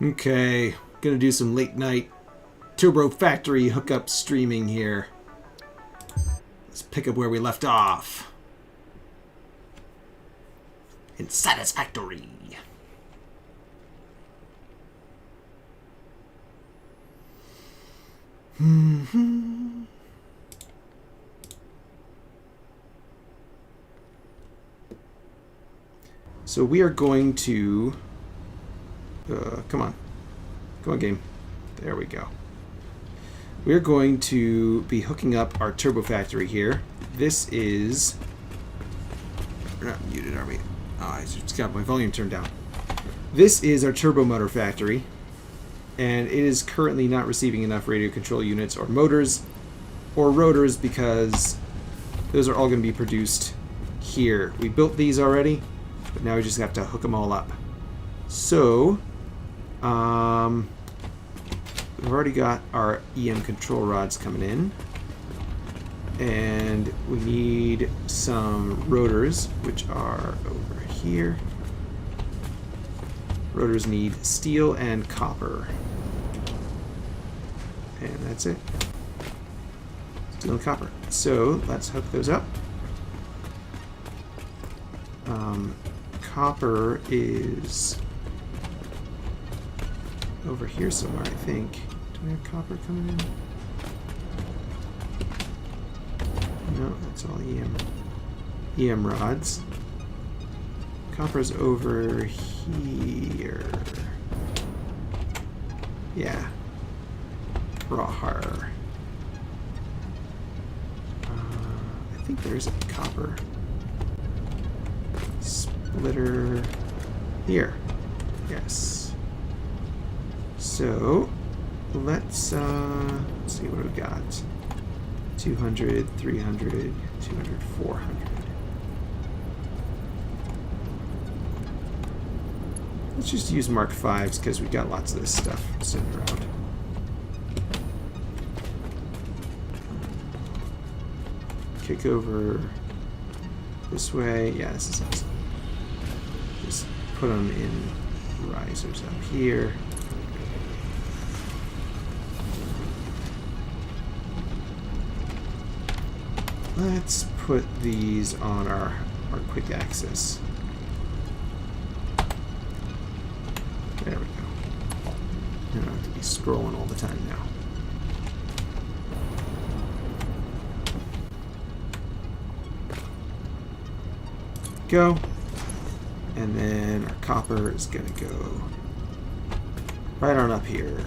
Okay, gonna do some late night Turbo Factory hookup streaming here. Let's pick up where we left off. In Satisfactory. So we are going to... come on. Come on, game. There we go. We're going to be hooking up our Turbo Factory here. This is... We're not muted, are we? Oh, I just got my volume turned down. This is our Turbo Motor Factory. And it is currently not receiving enough radio control units or motors or rotors because those are all going to be produced here. We built these already, but now we just have to hook them all up. So, we've already got our EM control rods coming in. And we need some rotors, which are over here. Rotors need steel and copper. And that's it. Steel and copper. So, let's hook those up. Copper is over here somewhere, I think. Do we have copper coming in? No, that's all EM rods. Copper's over here. Yeah. Rawhar. I think there's a copper splitter here. Yes. So let's see what we've got. 200, 300, 200, 400. Let's just use Mark 5s because we've got lots of this stuff sitting around. Kick over this way. Yeah, this is awesome. Just put them in risers up here. Let's put these on our quick access. There we go. I don't have to be scrolling all the time now. Go. And then our copper is going to go right on up here.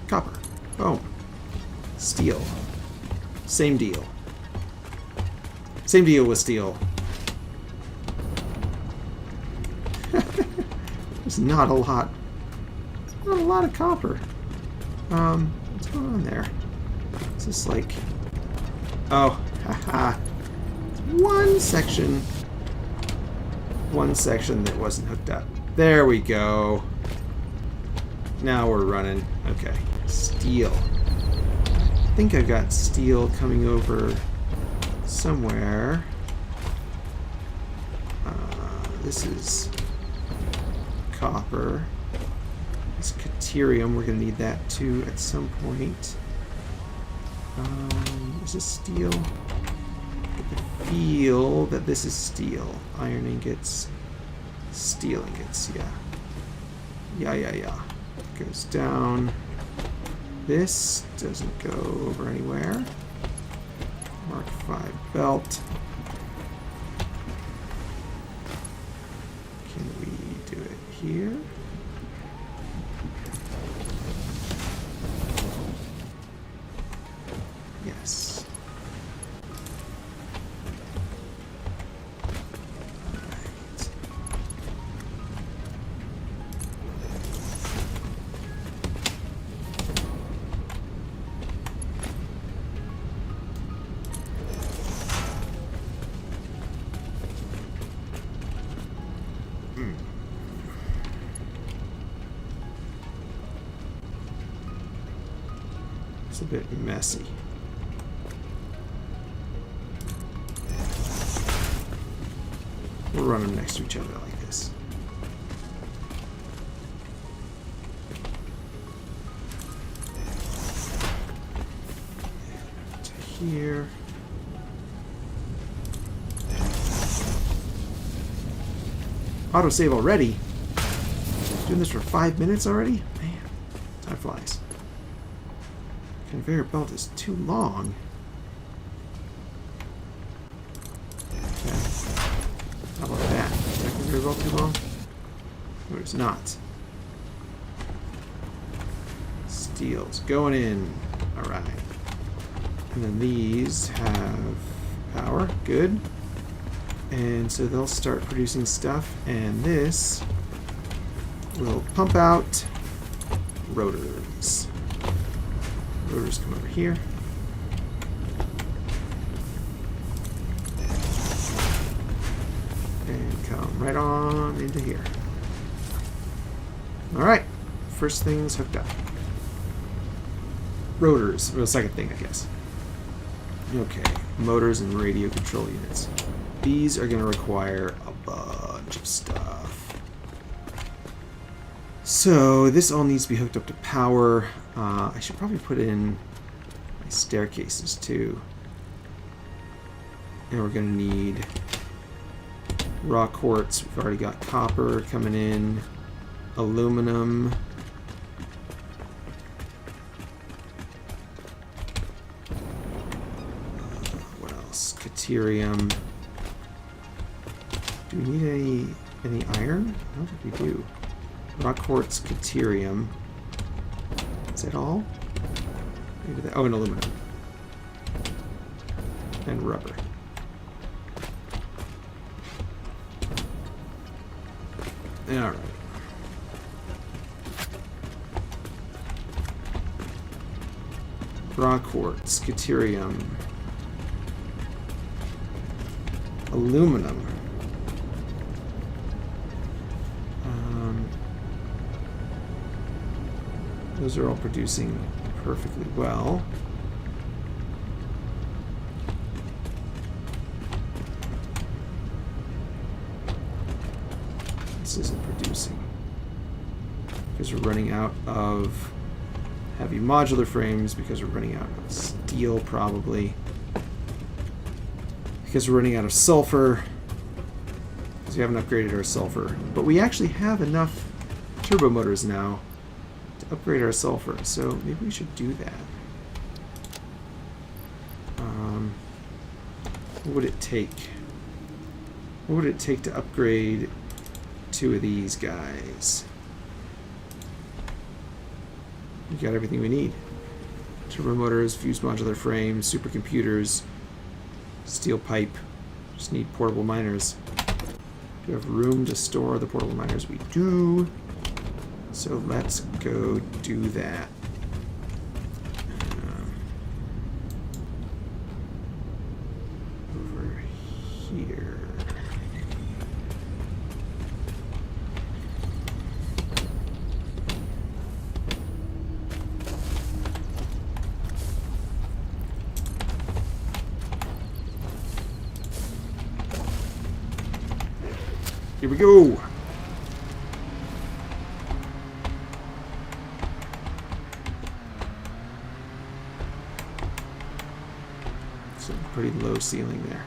Copper. Boom. Steel. Same deal. Same deal with steel. There's not a lot. Not a lot of copper. What's going on there? Is this like... Oh, haha. One section that wasn't hooked up. There we go. Now we're running. Okay. Steel. I think I've got steel coming over somewhere. This is copper. This caterium, we're going to need that too at some point. Is this steel? Get the feel that this is steel. Iron ingots, steel ingots, yeah. Yeah. Goes down. This doesn't go over anywhere. Mark 5 belt. Can we do it here? Yes. Alright. It's a bit messy. We'll run them next to each other like this. To here. Autosave already? Doing this for 5 minutes already? Man, time flies. Conveyor belt is too long. Okay. How about that? Is that conveyor belt too long? No, it's not. Steel's going in. Alright. And then these have power. Good. And so they'll start producing stuff. And this will pump out rotors. Rotors come over here. And come right on into here. Alright. First thing's hooked up. Rotors. Well, second thing, I guess. Okay. Motors and radio control units. These are going to require a bunch of stuff. So this all needs to be hooked up to power. I should probably put in my staircases too. And we're going to need raw quartz. We've already got copper coming in. Aluminum. What else? Caterium. Do we need any iron? I don't think we do. Raw quartz, caterium. Is that all? Maybe that. Oh, and aluminum. And rubber. Alright. Raw quartz, caterium. Aluminum. Those are all producing perfectly well. This isn't producing. Because we're running out of heavy modular frames, because we're running out of steel probably. Because we're running out of sulfur. Because we haven't upgraded our sulfur. But we actually have enough turbo motors now upgrade our sulfur, so maybe we should do that. What would it take? What would it take to upgrade 2 of these guys? We got everything we need. Turbo motors, fused modular frames, supercomputers, steel pipe. Just need portable miners. Do we have room to store the portable miners? We do. So let's go do that. Over here. Here we go. Pretty low ceiling there.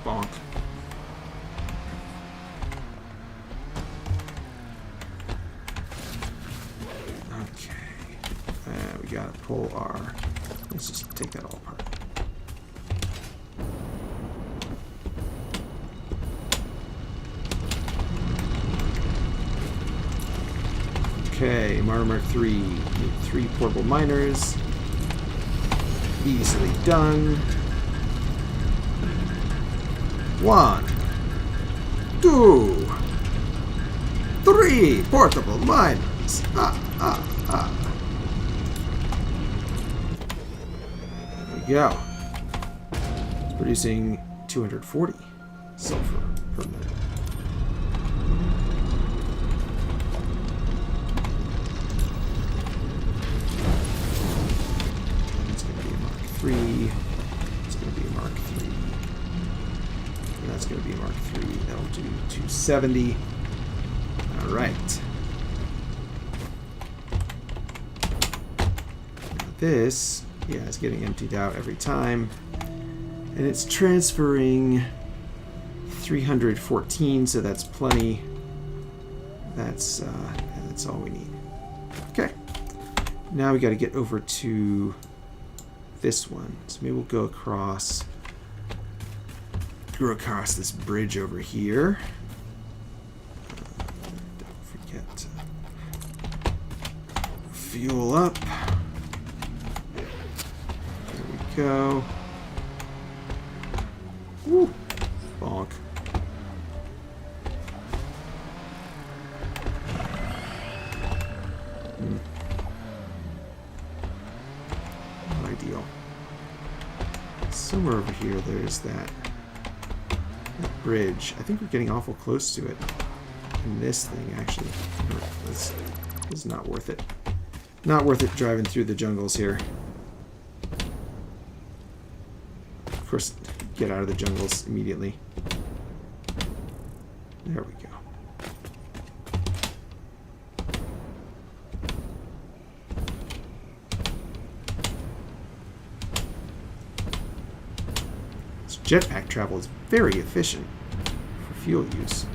Bonk. Okay. We gotta pull our... Let's just take that all apart. Okay, Mark 3. Need 3 portable miners. Easily done. 1, 2, 3 portable miners. There we go. It's producing 240 sulfur per minute. And that's going to be a Mark III. That'll do 270. All right. Now this, yeah, is getting emptied out every time. And it's transferring 314, so that's plenty. That's all we need. Okay. Now we got to get over to this one. So maybe we'll go across this bridge over here. Don't forget to fuel up. There we go. Woo! Bonk. Not ideal. Somewhere over here there's that bridge. I think we're getting awful close to it. And this thing actually, this is not worth it. Not worth it driving through the jungles here. Of course, get out of the jungles immediately. There we go. This jetpack travel is very efficient for fuel use.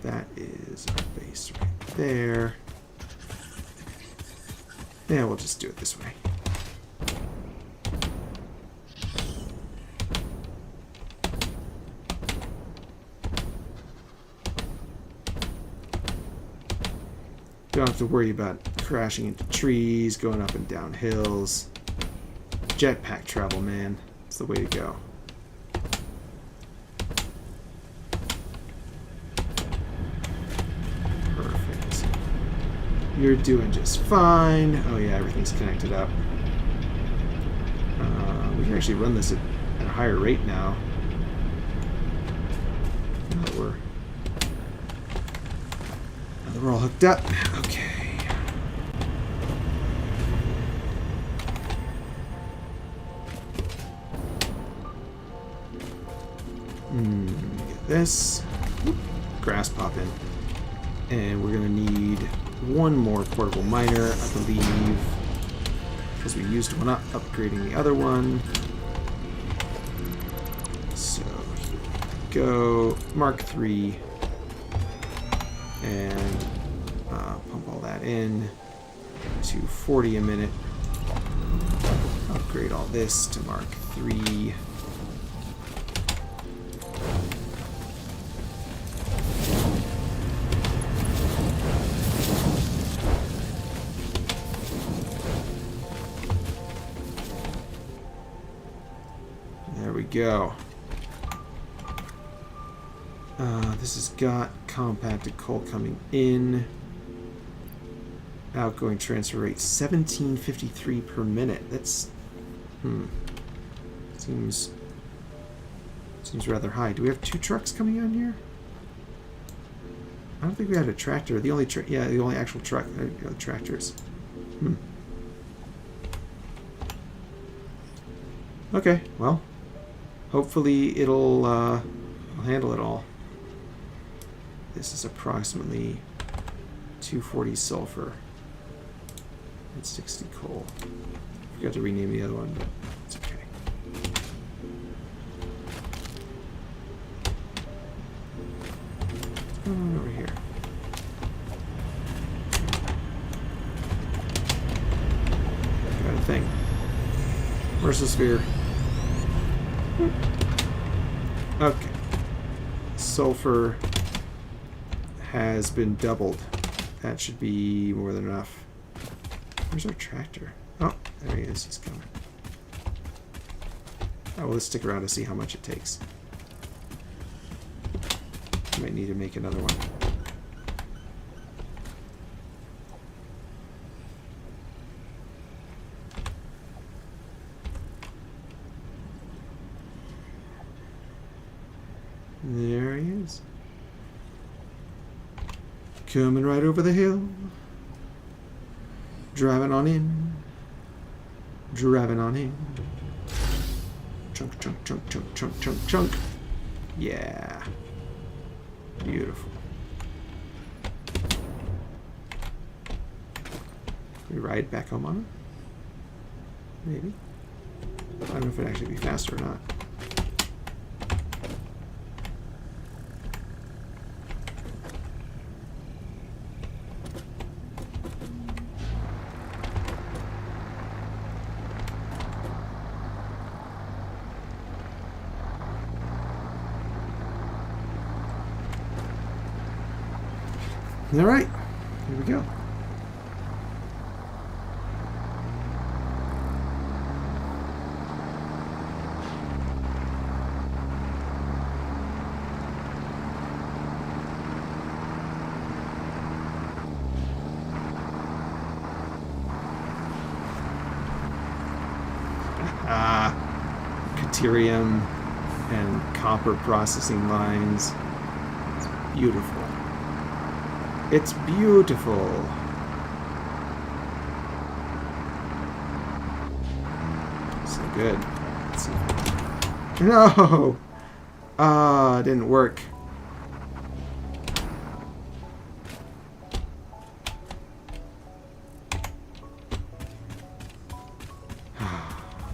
That is our base right there. Yeah, we'll just do it this way. Don't have to worry about crashing into trees, going up and down hills. Jetpack travel, man. It's the way to go. Perfect. You're doing just fine. Oh yeah, everything's connected up. We can actually run this at a higher rate now. Now that we're all hooked up. Okay. Get this. Grass pop in. And we're going to need one more portable miner, I believe, because we used one up, upgrading the other one. So here we go. Mark III. And pump all that in to 40 a minute. Upgrade all this to Mark III. There we go. This has got compacted coal coming in. Outgoing transfer rate 1753 per minute. That's seems rather high. Do we have two trucks coming on here? I don't think we had a tractor. The only the only actual truck. Tractors. Okay, well, hopefully it'll handle it all. This is approximately 240 sulfur and 60 coal. Forgot to rename the other one, but it's okay. What's going on over here? Got a thing. Mersosphere. Okay. Sulfur has been doubled. That should be more than enough. Where's our tractor? Oh, there he is. He's coming. I will stick around to see how much it takes. Might need to make another one. There he is. Coming right over the hill. Driving on in. Driving on in. Chunk, chunk, chunk, chunk, chunk, chunk, chunk. Yeah. Beautiful. We ride back home on it? Maybe. I don't know if it'd actually be faster or not. All right, here we go. Deuterium and copper processing lines. It's beautiful. It's beautiful. So good. Let's see. No! Ah, it didn't work.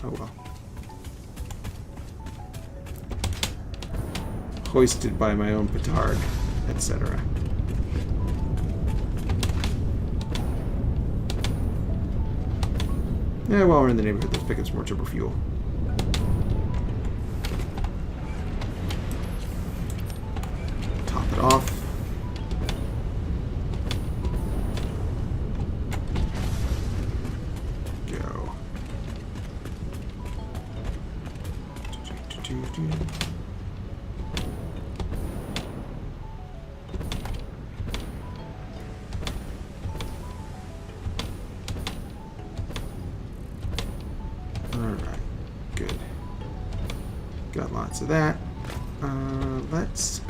Oh well. Hoisted by my own petard, etc. Yeah, while we're in the neighborhood, let's pick up some more turbo fuel. Top it off. Go. Alright, good. Got lots of that. Let's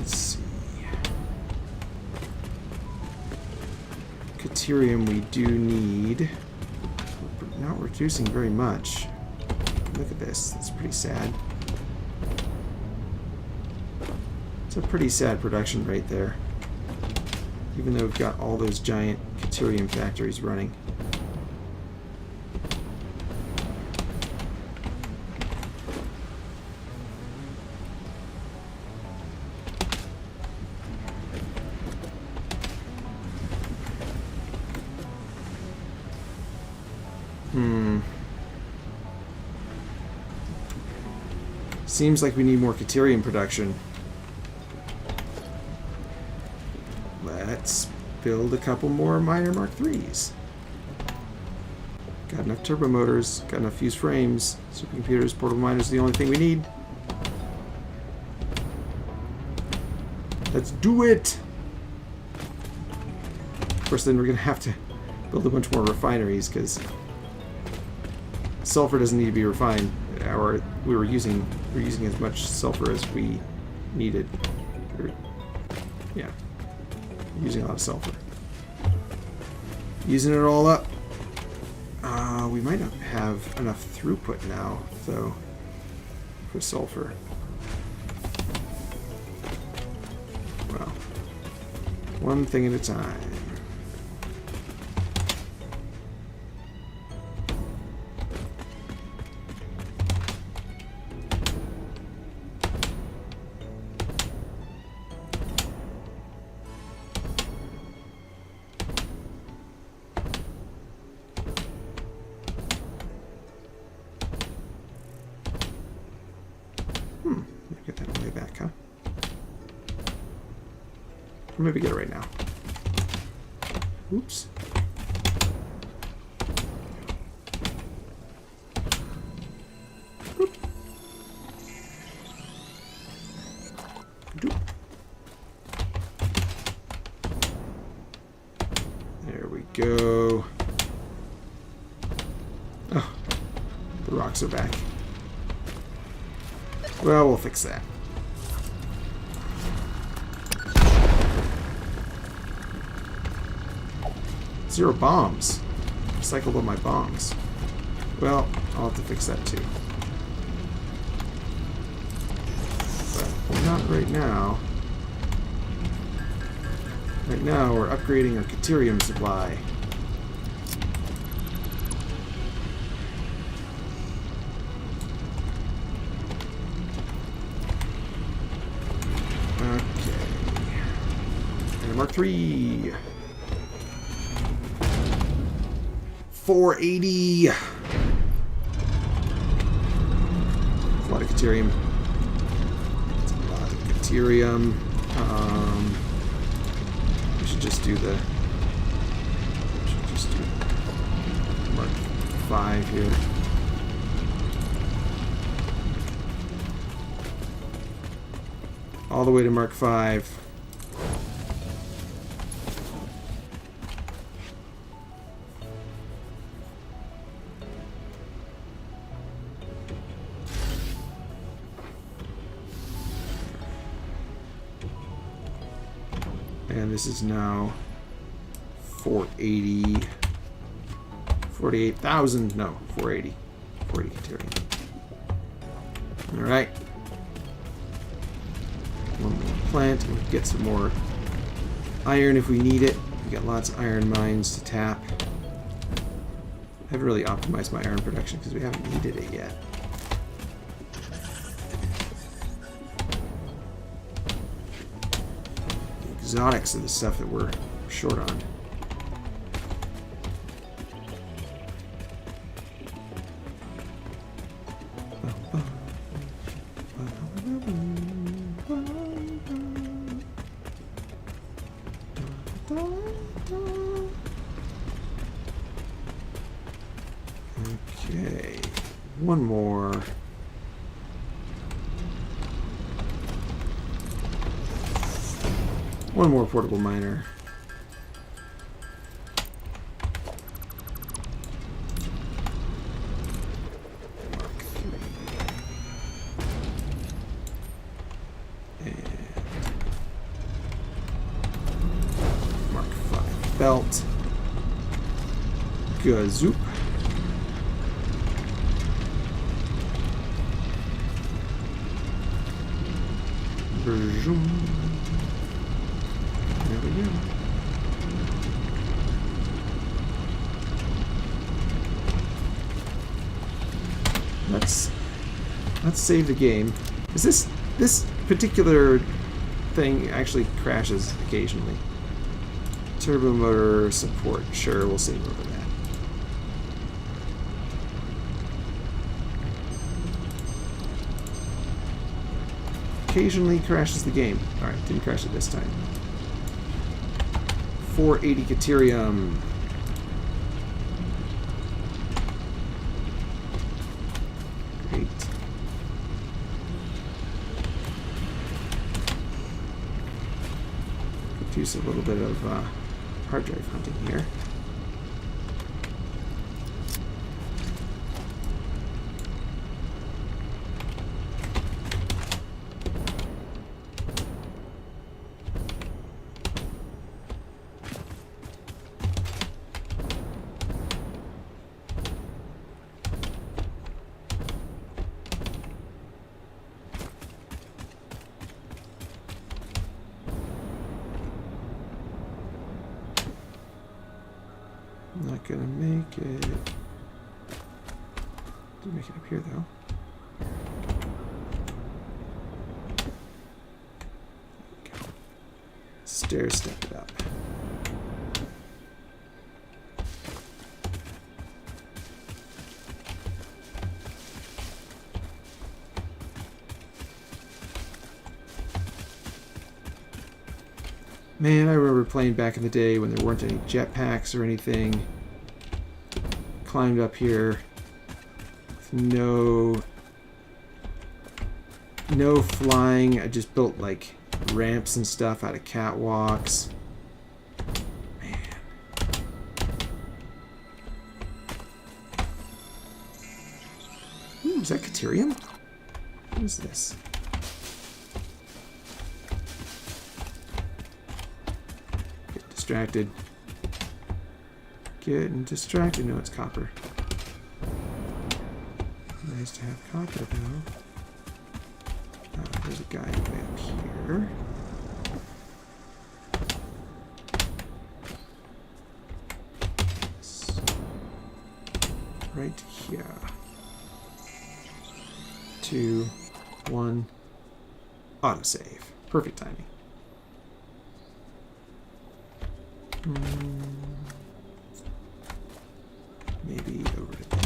see. Deuterium we do need. We're not reducing very much. Look at this. That's pretty sad. It's a pretty sad production rate there. Even though we've got all those giant deuterium factories running. Seems like we need more deuterium production. Let's build a couple more minor Mark IIIs. Got enough turbo motors, got enough fused frames, supercomputers, portable miners, the only thing we need. Let's do it! Of course, then we're going to have to build a bunch more refineries, because sulfur doesn't need to be refined. We're using as much sulfur as we needed. Yeah, using a lot of sulfur. Using it all up. We might not have enough throughput now, though, for sulfur. Well, one thing at a time. Get that way back, huh? Or maybe get it right now. Oops. Oop. Doop. There we go. Oh, the rocks are back. Well, we'll fix that. 0 bombs. Recycled all my bombs. Well, I'll have to fix that too. But not right now. Right now, we're upgrading our Caterium supply. Okay. And Mark 3. 480. That's a lot of Caterium. That's a lot of Caterium. We should just do the. Mark 5 here. All the way to Mark 5. And this is now 480. 48,000. No, 480. 480 Caterium. Alright. One more plant. We can get some more iron if we need it. We got lots of iron mines to tap. I haven't really optimized my iron production because we haven't needed it yet. The exotics are the stuff that we're short on. Okay, one more. One more portable miner. Mark 3. And Mark 5 belt. Gazoop. There we go. Let's save the game. Is this particular thing actually crashes occasionally? Turbo motor support. Sure, we'll save over that. Occasionally crashes the game. Alright, didn't crash it this time. 480 Caterium. Great. Could use a little bit of hard drive hunting here. I'm not gonna make it. Did make it up here though. There we go. Stair step it up. Man, I remember playing back in the day when there weren't any jetpacks or anything. Climbed up here with no flying. I just built like ramps and stuff out of catwalks. Man. Ooh, is that Caterium? What is this? Distracted. Getting distracted. No, it's copper. Nice to have copper, though. There's a guy way up here. Right here. 2, 1. Autosave. Perfect timing. Maybe over to there.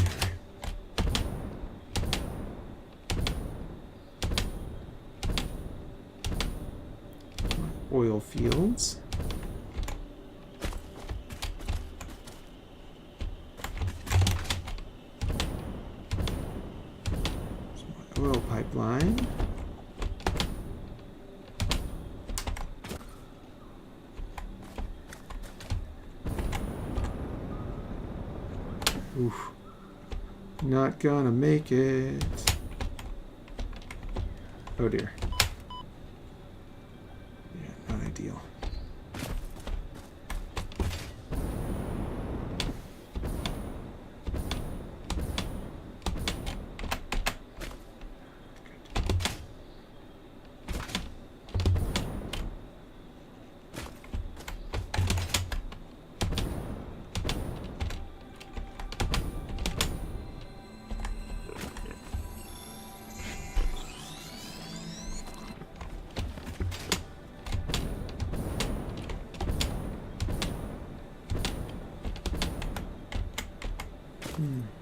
Oil fields. Oil pipeline. Oof. Not gonna make it. Oh dear. Yeah, not ideal.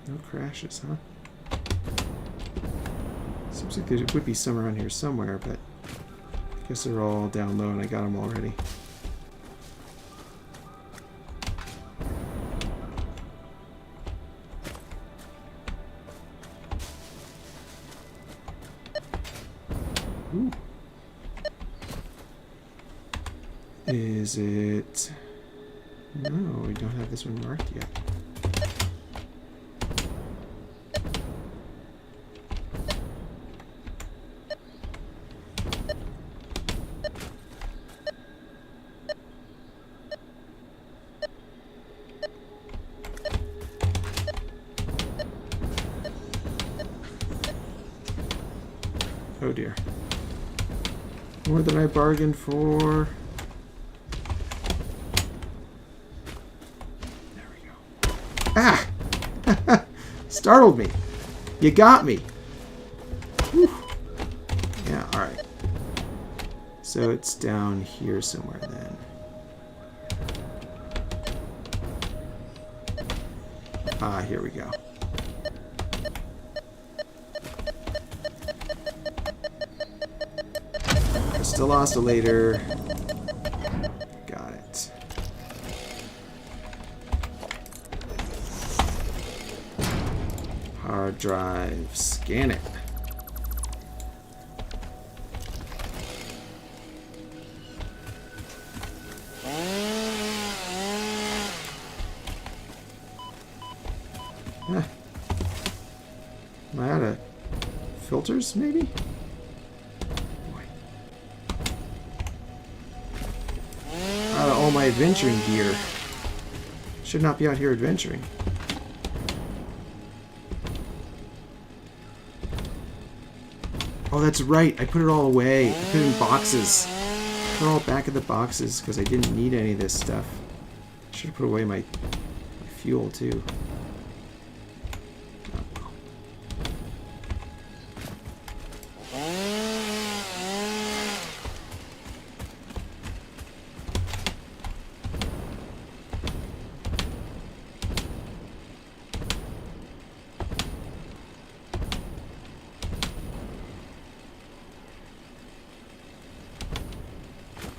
No crashes, huh? Seems like there would be some around here somewhere, but I guess they're all down low and I got them already. Ooh. Is it... No, we don't have this one marked yet. Oh dear. More than I bargained for. There we go. Ah! Startled me. You got me. Whew. Yeah, alright. So it's down here somewhere then. Ah, here we go. Still oscillator. Got it. Hard drive. Scan it. Huh. Am I out of filters, maybe? All my adventuring gear. Should not be out here adventuring. Oh, that's right. I put it all away. I put it in boxes. Put it all back in the boxes because I didn't need any of this stuff. Should have put away my fuel too.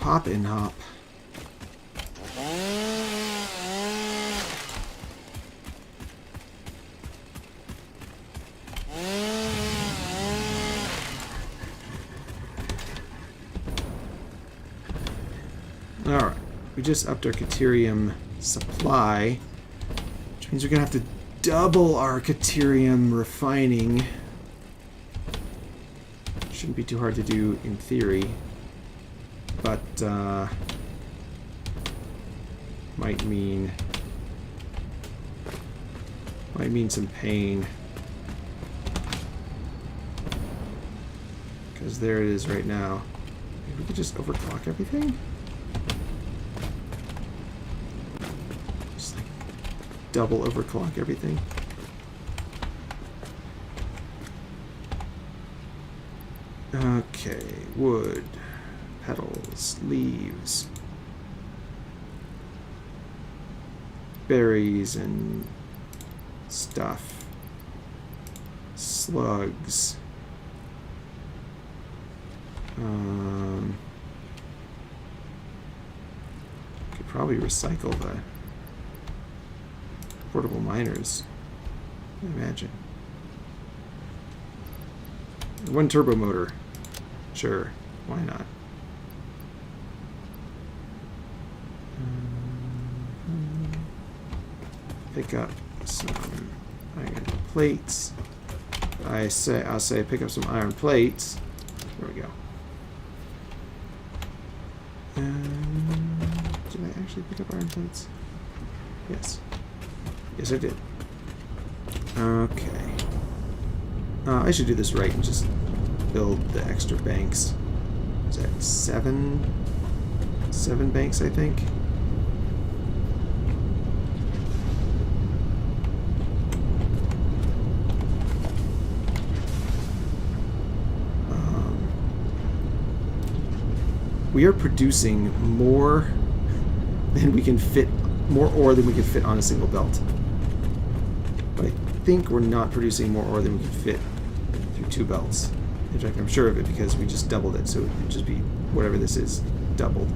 Hop and hop. Alright, we just upped our Caterium supply, which means we're going to have to double our Caterium refining. Shouldn't be too hard to do in theory. But might mean Might mean some pain. Because there it is right now. Maybe we could just overclock everything? Just like double overclock everything. Okay, wood, petals, leaves, berries and stuff, slugs. Could probably recycle the portable miners, I imagine. One turbo motor. Sure, why not? Pick up some iron plates. I'll say pick up some iron plates. There we go. Did I actually pick up iron plates? Yes. Yes, I did. Okay. I should do this right and just build the extra banks. Is that 7 banks, I think? We are producing more than we can fit, more ore than we can fit on a single belt. But I think we're not producing more ore than we can fit through 2 belts. In fact, I'm sure of it because we just doubled it, so it would just be whatever this is, doubled.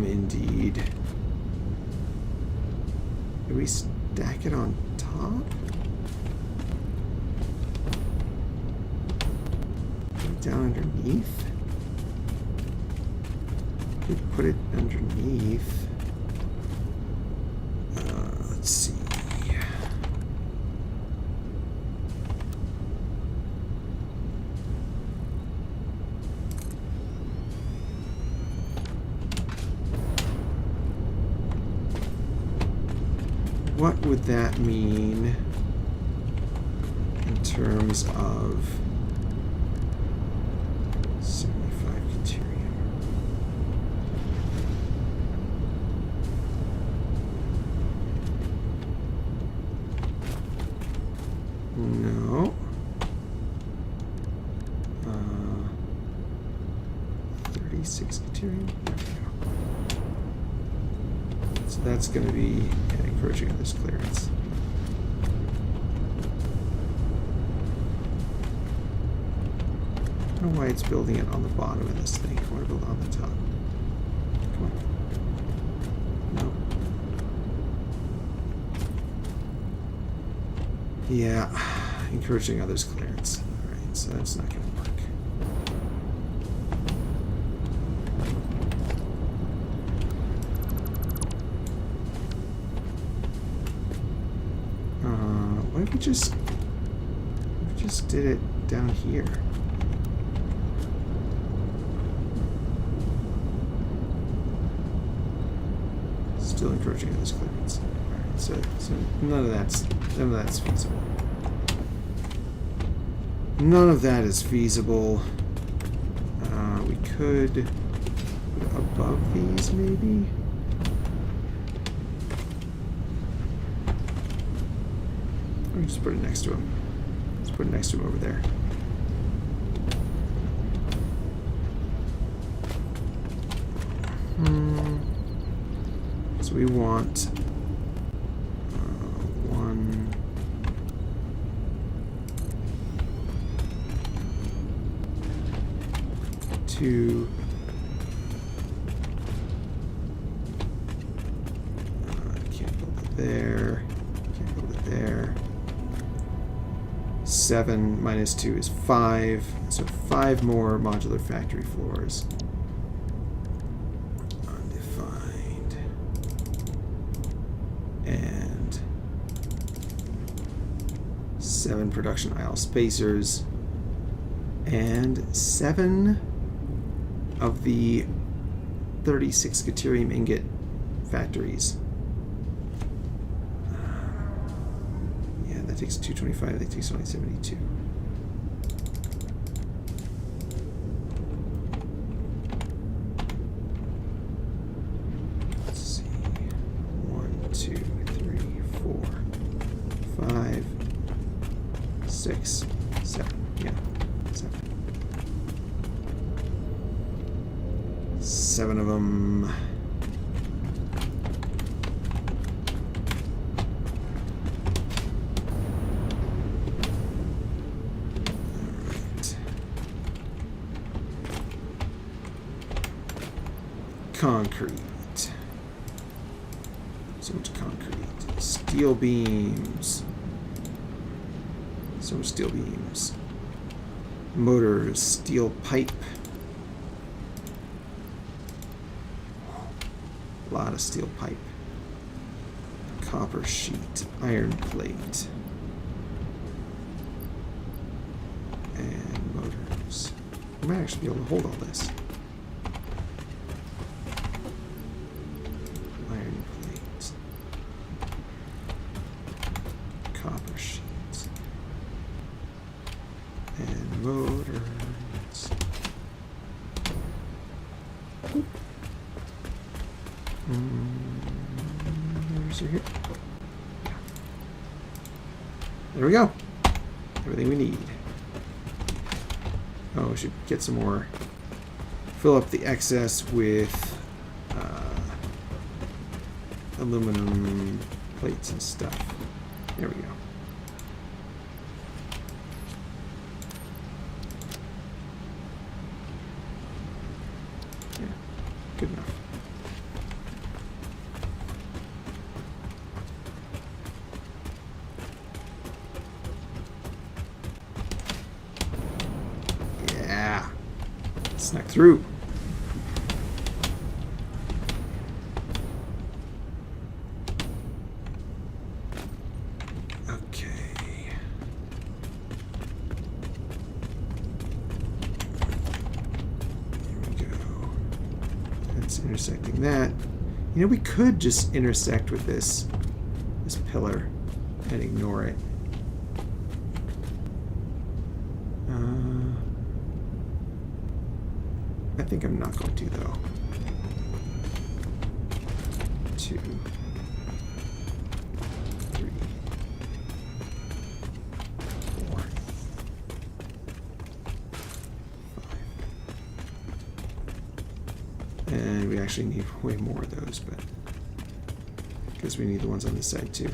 Indeed. Do we stack it on top? Down underneath? We put it underneath. Let's see. What would that mean in terms of 75 deuterium? No. 36 deuterium. There we go. So that's going to be encroaching on this clearance. I don't know why it's building it on the bottom of this thing. I want to build it on the top. Come on. No. Yeah, encroaching on this clearance. Alright, so that's not going to work. What if we just did it down here? Still encroaching on this clearance. Alright, so none of that's feasible. None of that is feasible. We could put it above these, maybe. Or just put it next to him. Let's put it next to him over there. So we want 1, 2. Can't build it there. Can't build it there. 7 minus 2 is 5. So 5 more modular factory floors. Undefined. And 7 production aisle spacers. And 7 of the 36 Deuterium ingot factories. Yeah, that takes 225. That takes only 72. Let's see. 1, 2, 3, 4, 5, 6, 7. Yeah, 7. 7 of them. Concrete. So much concrete. Steel beams. So much steel beams. Motors. Steel pipe. A lot of steel pipe. Copper sheet. Iron plate. And motors. I might actually be able to hold all this. Here. There we go. Everything we need. Oh, we should get some more. Fill up the excess with aluminum plates and stuff. There we go. Yeah, good enough. Snuck through. Okay. There we go. That's intersecting that. You know, we could just intersect with this pillar and ignore it. I think I'm not going to, though. 2, 3, 4, 5. And we actually need way more of those, but because we need the ones on this side too.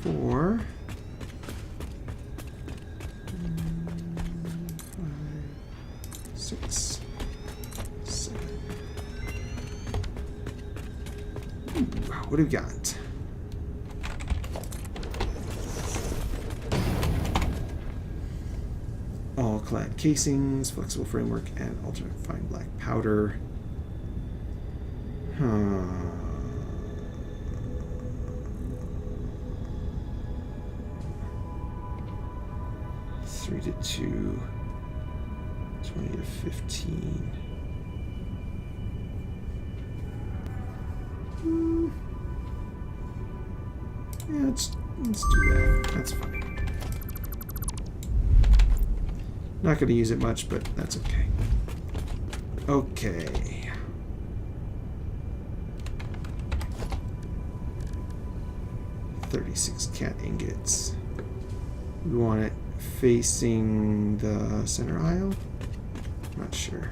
4, 5, 6, 7. Ooh, what do we got? All clad casings, flexible framework, and alternate fine black powder. 3 to 2, 20 to 15. Yeah, let's do that. That's fine. Not going to use it much, but that's okay. Okay. $36 cat ingots. We want it facing the center aisle? Not sure.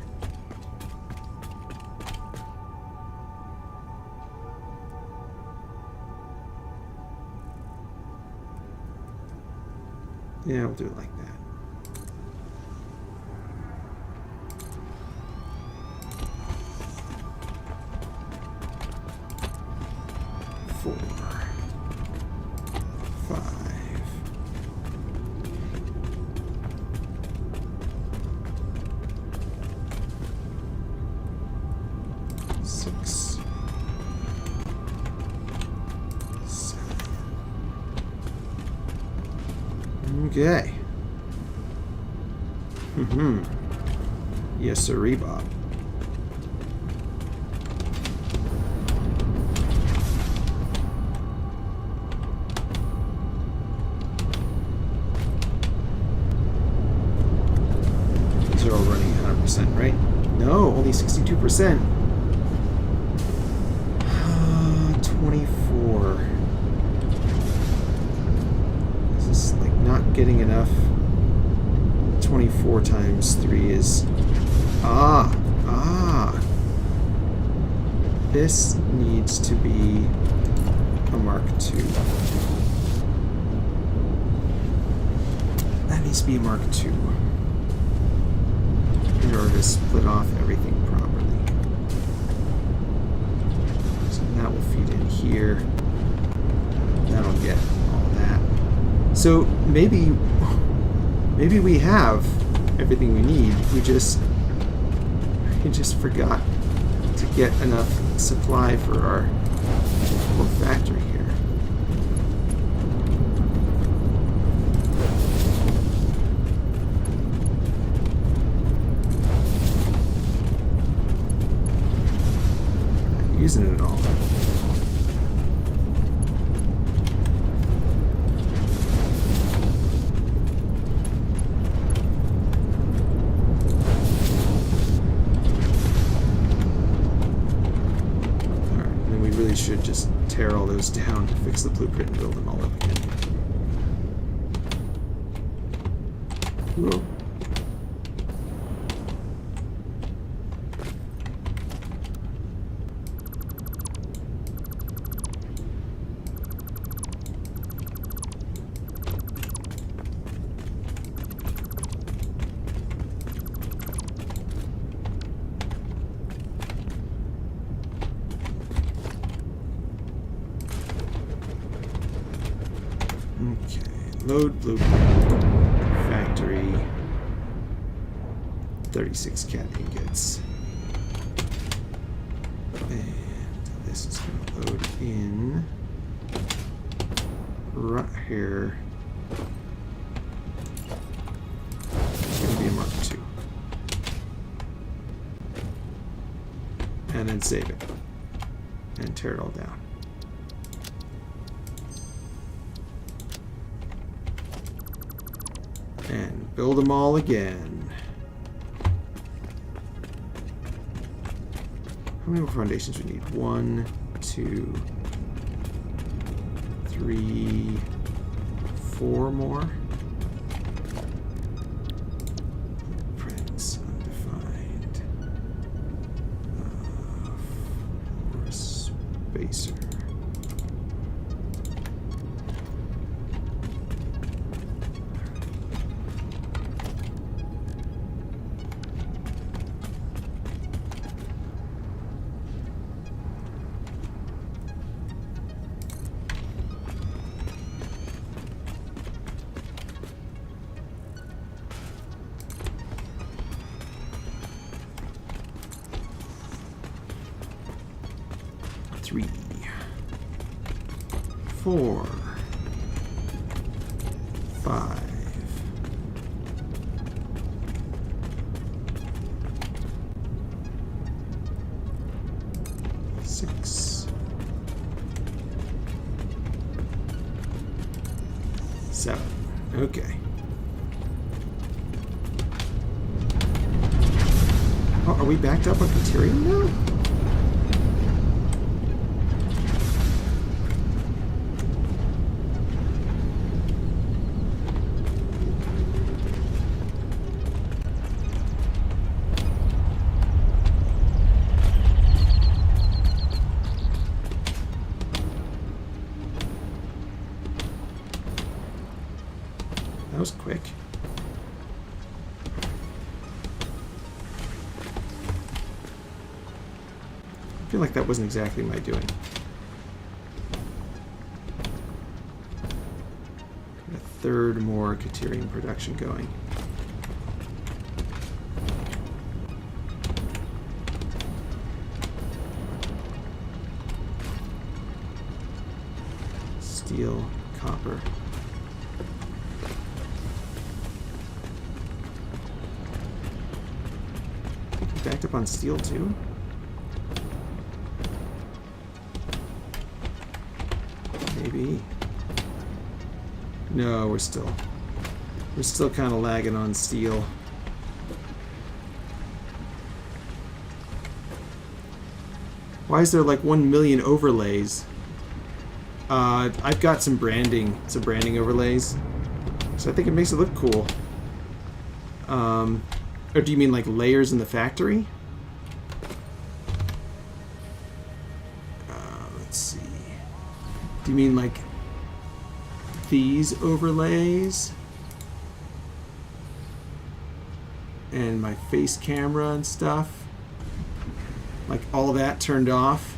Yeah, we'll do it like that. Okay. Yes, sirree, Bob. These are all running 100%, right? No, only 62%. 24. This is like not getting enough. 24 times 3 is... This needs to be a Mark II. That needs to be a Mark II. In order to split off everything properly. So that will feed in here. That'll get all that. So maybe we have everything we need. We just forgot to get enough supply for our whole factory here. Not using it all. Should just tear all those down, fix the blueprint, and build them all up again. Whoa. Load blueprint. Factory. 36 cat ingots. And this is going to load in right here. It's going to be a Mark II. And then save it. And tear it all down. And build them all again. How many more foundations we need? 1, 2, 3, 4 more. Prince undefined. 4 spacer. Three, 4, 5, 6, 7. Okay. Oh, are we backed up on Criterion now? That was quick. I feel like that wasn't exactly my doing. A third more Caterian production going. Steel, copper. up on steel too? Maybe. No, we're still kind of lagging on steel. Why is there like 1 million overlays? I've got some branding overlays, so I think it makes it look cool. Or do you mean like layers in the factory? Let's see. Do you mean like these overlays? And my face camera and stuff? Like all of that turned off?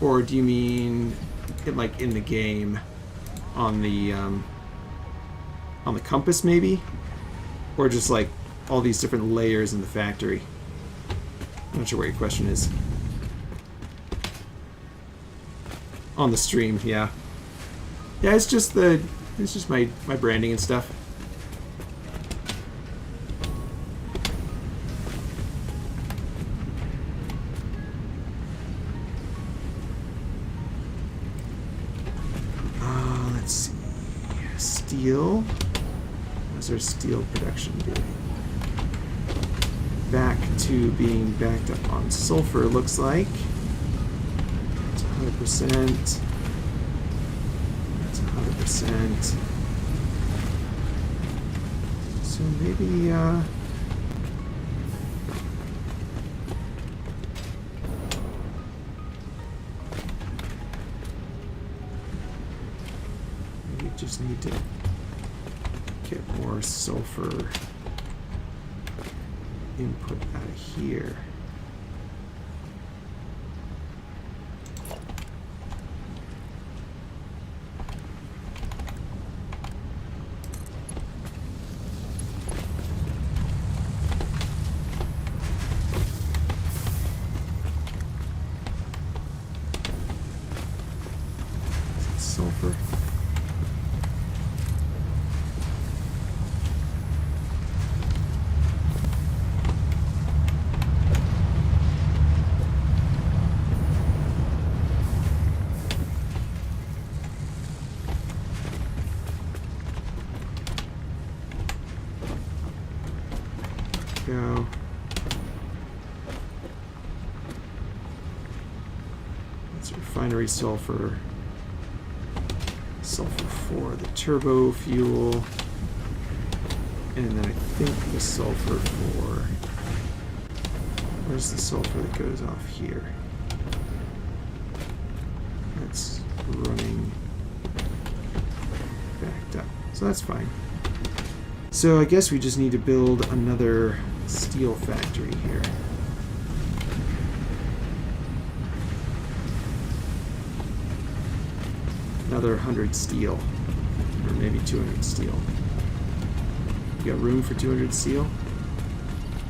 Or do you mean it like in the game on the compass maybe? Or just like all these different layers in the factory? I'm not sure what your question is. On the stream, yeah. Yeah, it's just my branding and stuff. Let's see. Steel. How's our steel production doing? Back to being backed up on sulfur, looks like. It's 100%. That's 100%. So maybe, maybe just need to get more sulfur input out of here. Sulfur. Go. That's refinery sulfur. Sulfur for the turbo fuel. And then I think the sulfur for... Where's the sulfur that goes off here? That's running backed up. So that's fine. So I guess we just need to build another steel factory here. Another 100 steel. Or maybe 200 steel. You got room for 200 steel?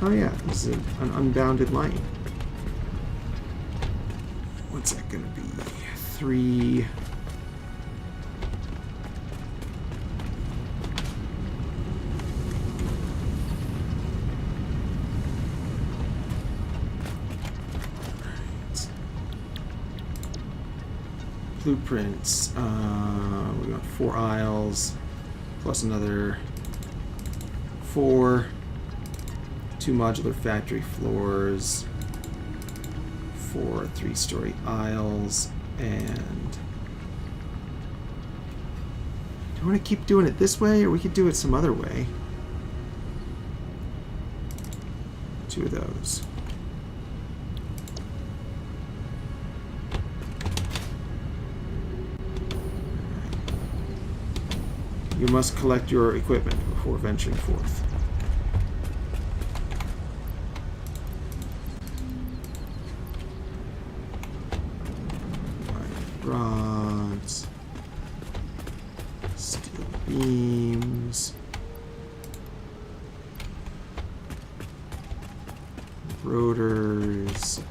Oh yeah, this is an unbounded line. What's that gonna be? 3... Blueprints. We got 4 aisles, plus another 4, 2 modular factory floors, 4 3-story aisles, and do you want to keep doing it this way, or we could do it some other way? 2 of those. You must collect your equipment before venturing forth. Rods, steel beams, rotors,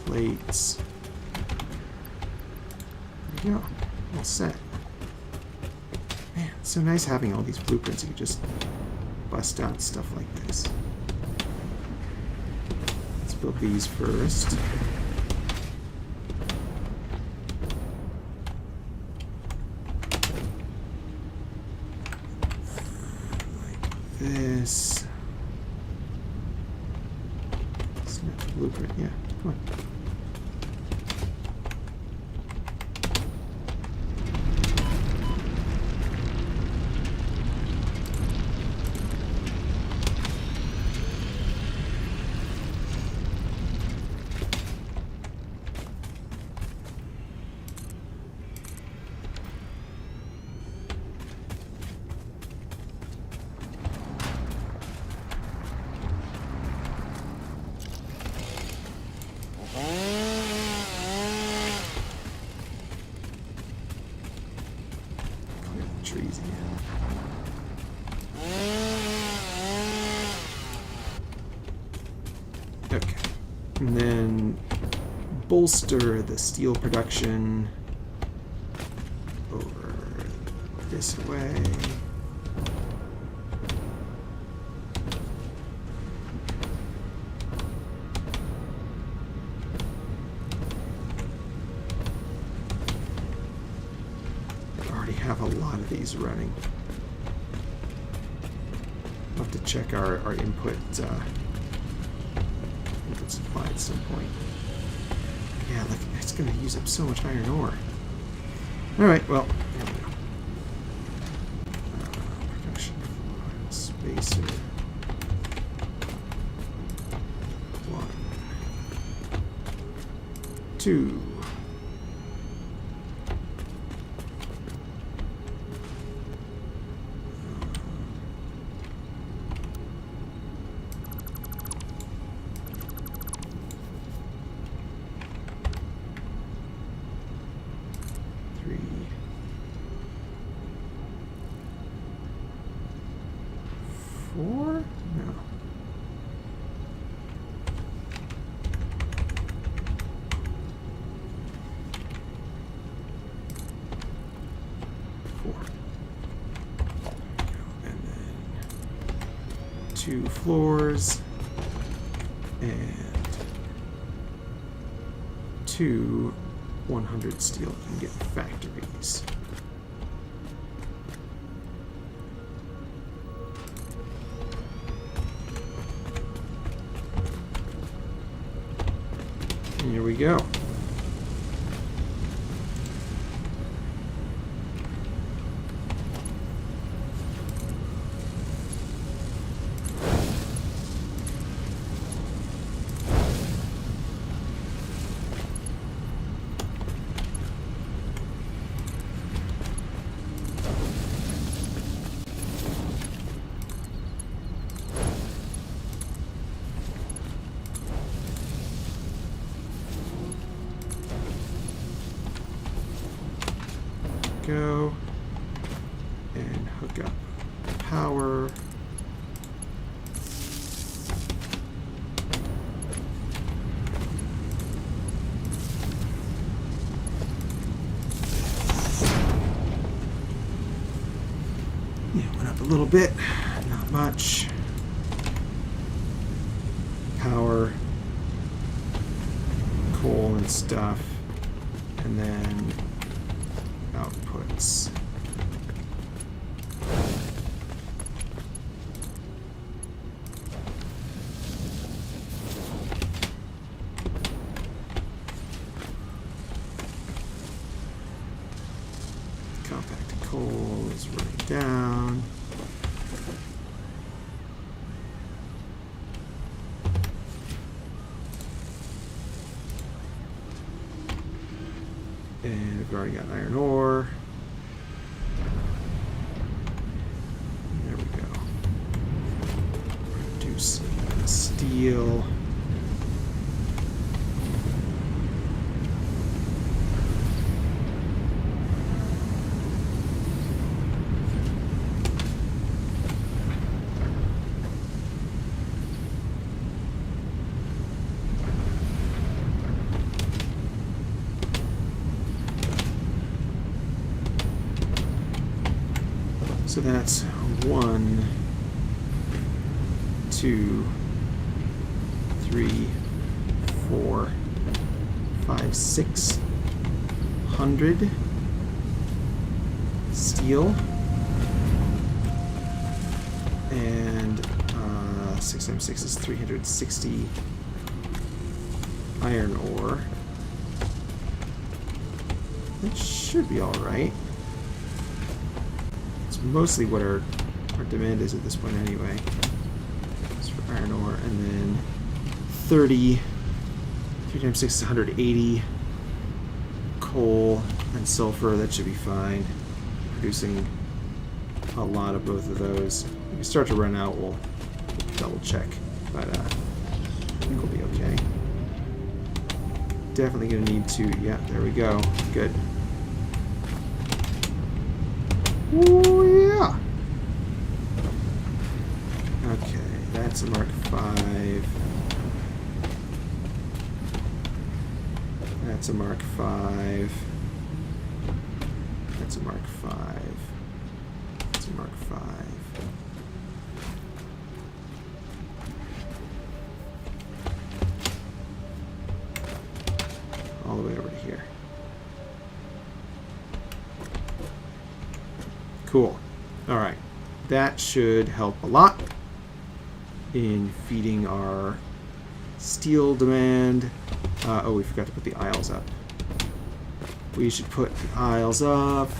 plates. There you go. All set. Man, it's so nice having all these blueprints you can just bust out stuff like this. Let's build these first. Like this. Snap the blueprint, yeah, come on. Trees again. Okay. And then bolster the steel production over this way. Have a lot of these running. I'll have to check our input supply at some point. Yeah, look, it's going to use up so much iron ore. Alright, well, there we go. Production spacer. 1, 2. 3. 4? No. 4. And then 2 floors and 2 100 steel can get factories. Here we go. Go and hook up power. Yeah, went up a little bit, not much. Power, coal and stuff, and then outputs. Compact coal is running down. And we've already got iron ore. There we go. Producing steel. So that's 1, 2, 3, 4, 5, 600 steel. And 6 times 6 is 360 iron ore. That should be alright. It's mostly what our demand is at this point anyway. It's for iron ore. And then 30. 3 times 6 is 180. Coal and sulfur, that should be fine. Producing a lot of both of those. If we start to run out, we'll double check. But I think we'll be okay. Definitely gonna need to, yeah, there we go. Good. Ooh, yeah. Okay, that's a Mark 5. That's a Mark 5. That's a Mark 5. That's a Mark 5. All the way over to here. Cool. All right. That should help a lot in feeding our steel demand. Oh, we forgot to put the aisles up. We should put the aisles up.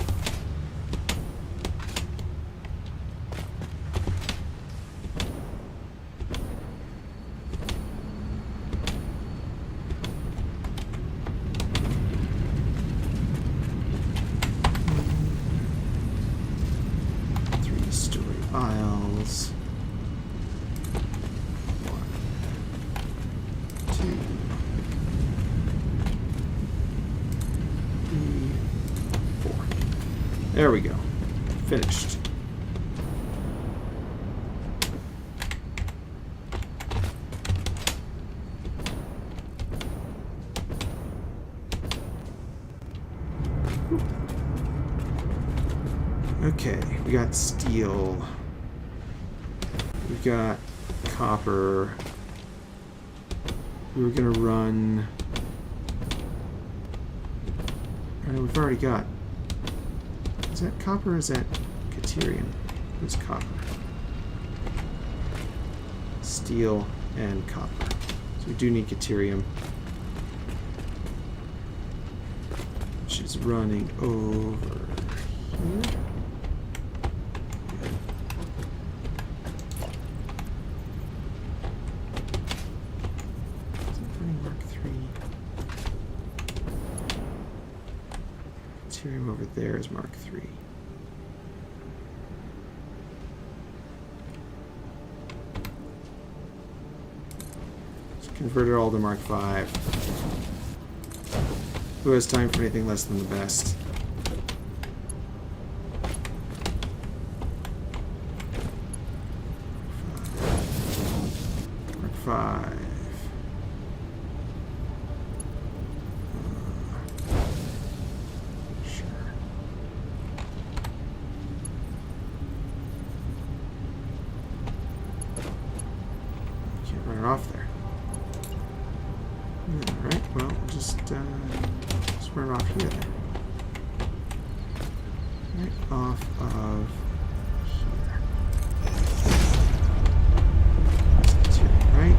Three-story aisles. 1, 2, 3, 4. There we go. Finished. Okay, we got steel. We've got copper. We were gonna run. I know we've already got. Is that copper or is that Caterium? It's copper. Steel and copper. So we do need Caterium. Which is running over here. Over there is Mark 3. Just convert it all to Mark 5. Who has time for anything less than the best? Mark 5. Off there. Alright, well, just run off here then. Right off of here. Let's do it, right?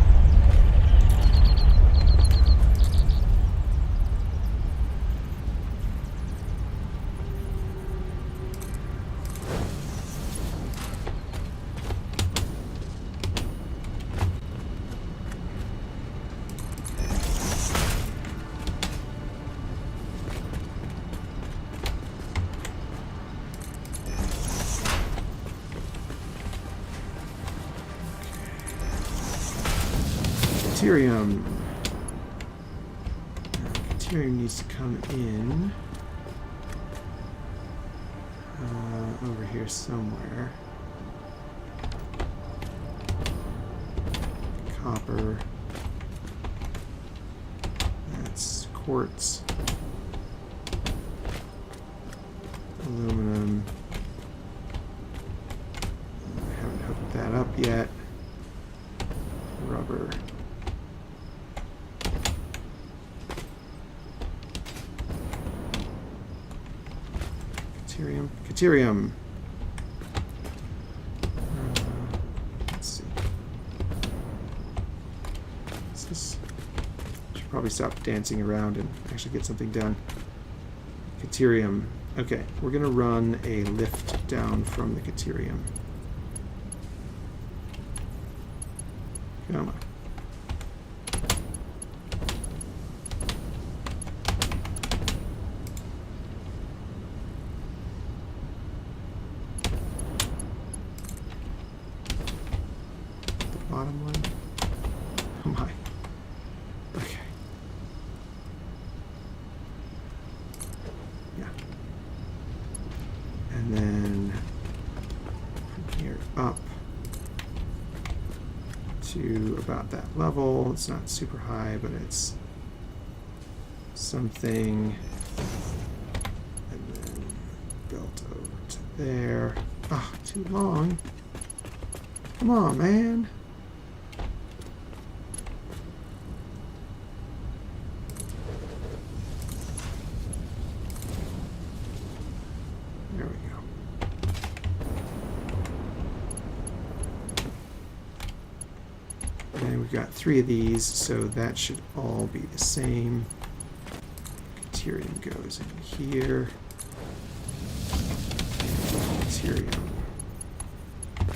Caterium. Caterium needs to come in over here somewhere. Copper. That's quartz. Aluminum. I haven't hooked that up yet. rubber. Caterium. Caterium. Let's see. What's this? Should probably stop dancing around and actually get something done. Caterium. Okay, we're going to run a lift down from the caterium. Come on. The bottom line. Oh my. Okay. Yeah. And then from here up to about that level. It's not super high, but it's something. And then built over to there. Ah, oh, too long. Come on, man. There we go. And we've got 3 of these, so that should all be the same. Caterium goes in here. Caterium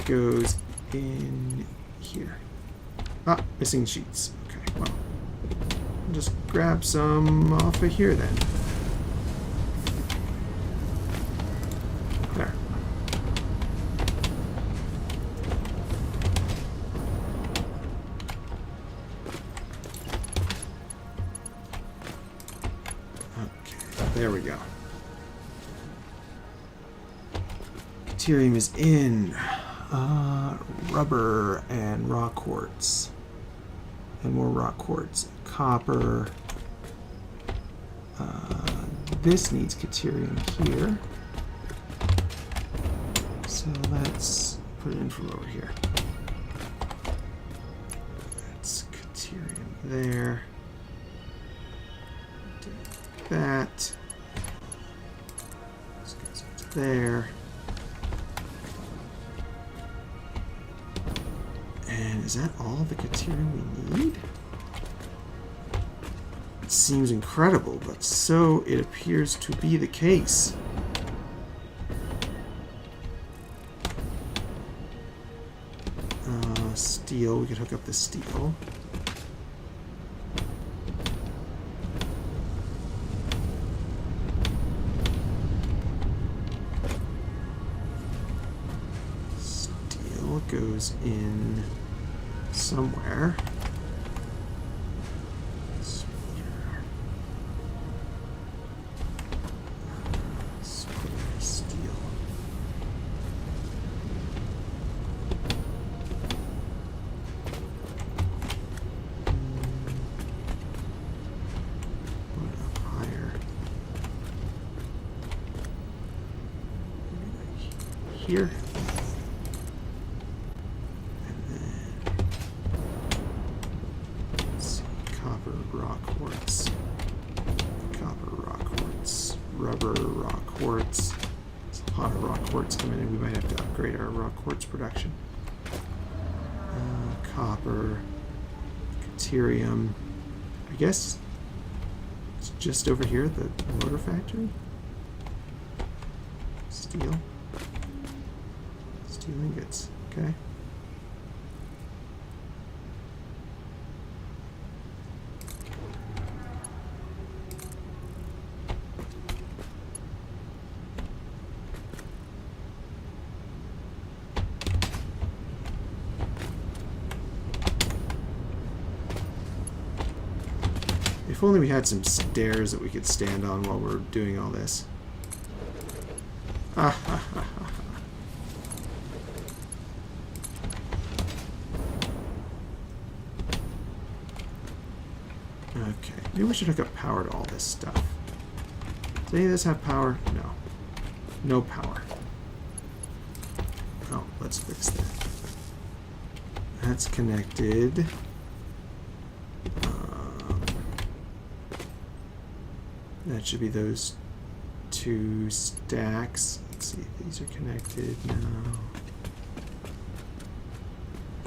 goes in here. Ah, missing sheets. Okay, well, I'll just grab some off of here then. There. Okay, there we go. Caterium is in. Rubber and rock quartz. And more rock quartz. Copper. This needs caterium here. So let's put it in from over here. That's caterium there. Do that. This goes into there. And is that all the caterium we need? It seems incredible, but so it appears to be the case. Steel, we could hook up the steel. Steel goes in somewhere. Steel. Put up higher. Here. Rock quartz, copper rock quartz, rubber rock quartz. There's a lot of rock quartz coming in. We might have to upgrade our rock quartz production. Copper, caterium. I guess it's just over here at the motor factory. Steel. Steel ingots. Okay. If only we had some stairs that we could stand on while we're doing all this. Okay, maybe we should hook up power to all this stuff. Does any of this have power? No. No power. Oh, let's fix that. That's connected That should be those 2 stacks. Let's see if these are connected. No.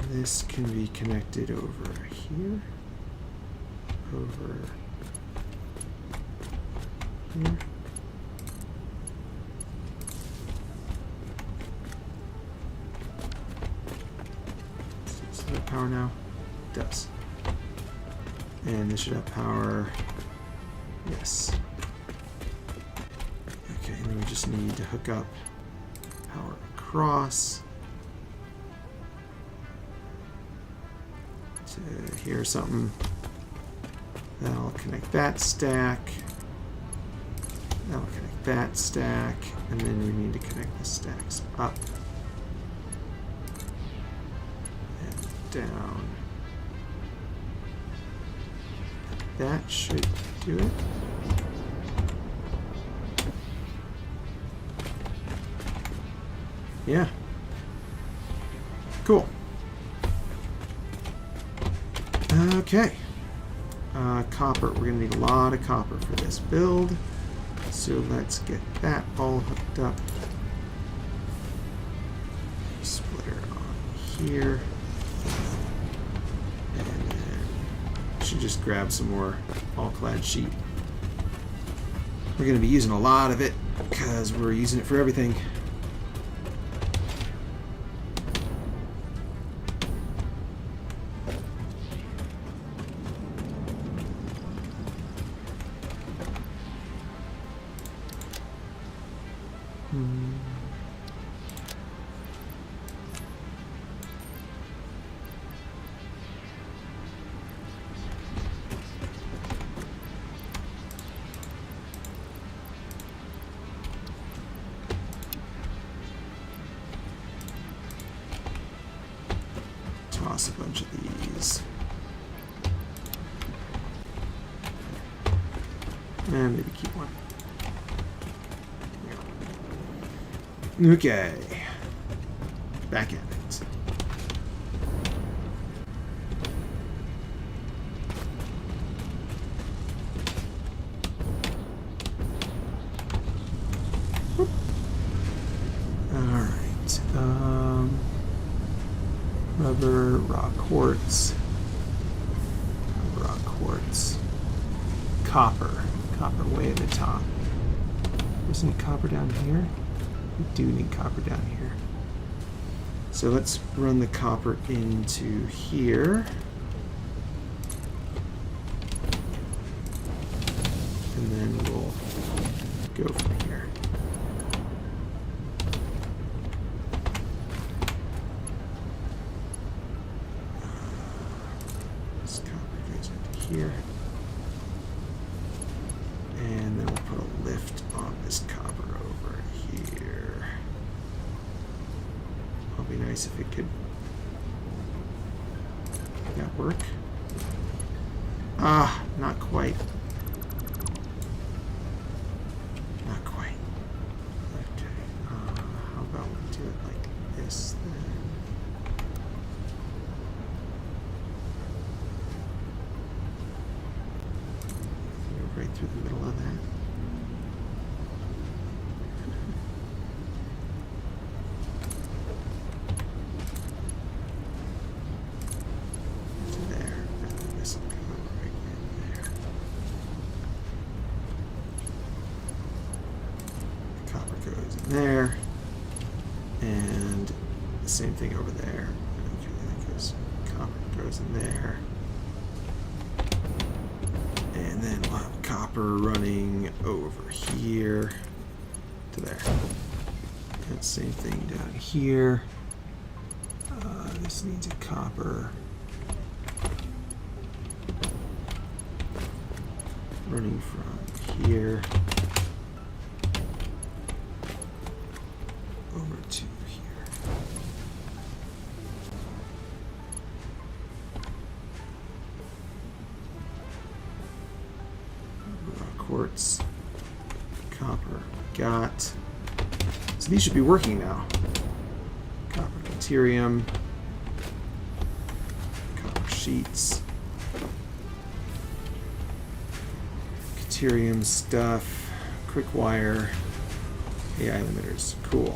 This can be connected over here. Over here. Does it have power now? It does. And this should have power. Yes. Okay, and then we just need to hook up power across to here or something. That'll connect that stack. That'll connect that stack. And then we need to connect the stacks up and down. That should do it. Yeah. Cool. Okay. Copper. We're going to need a lot of copper for this build. So let's get that all hooked up. Splitter on here. And then I should just grab some more all-clad sheet. We're going to be using a lot of it because we're using it for everything. Toss a bunch of these. And maybe keep one. Okay. Back at it. Whoop. All right. Rubber, raw quartz. Raw quartz. Copper. Copper way at the top. There's any copper down here? We do need copper down here. So let's run the copper into here. And then we'll go from here. This copper goes into here. And then we'll put a lift on this copper over here. It'll be nice if it could. Did that work? Ah, not quite. Not quite. Okay. How about we do it like this then? Go right through the middle of that. There, and the same thing over there. Okay, that goes, copper goes in there, and then we'll have copper running over here to there. And same thing down here. This needs a copper running from here over to here. Raw quartz, copper, got. So these should be working now. Copper deuterium, copper sheets, deuterium stuff, quick wire, AI limiters. Cool.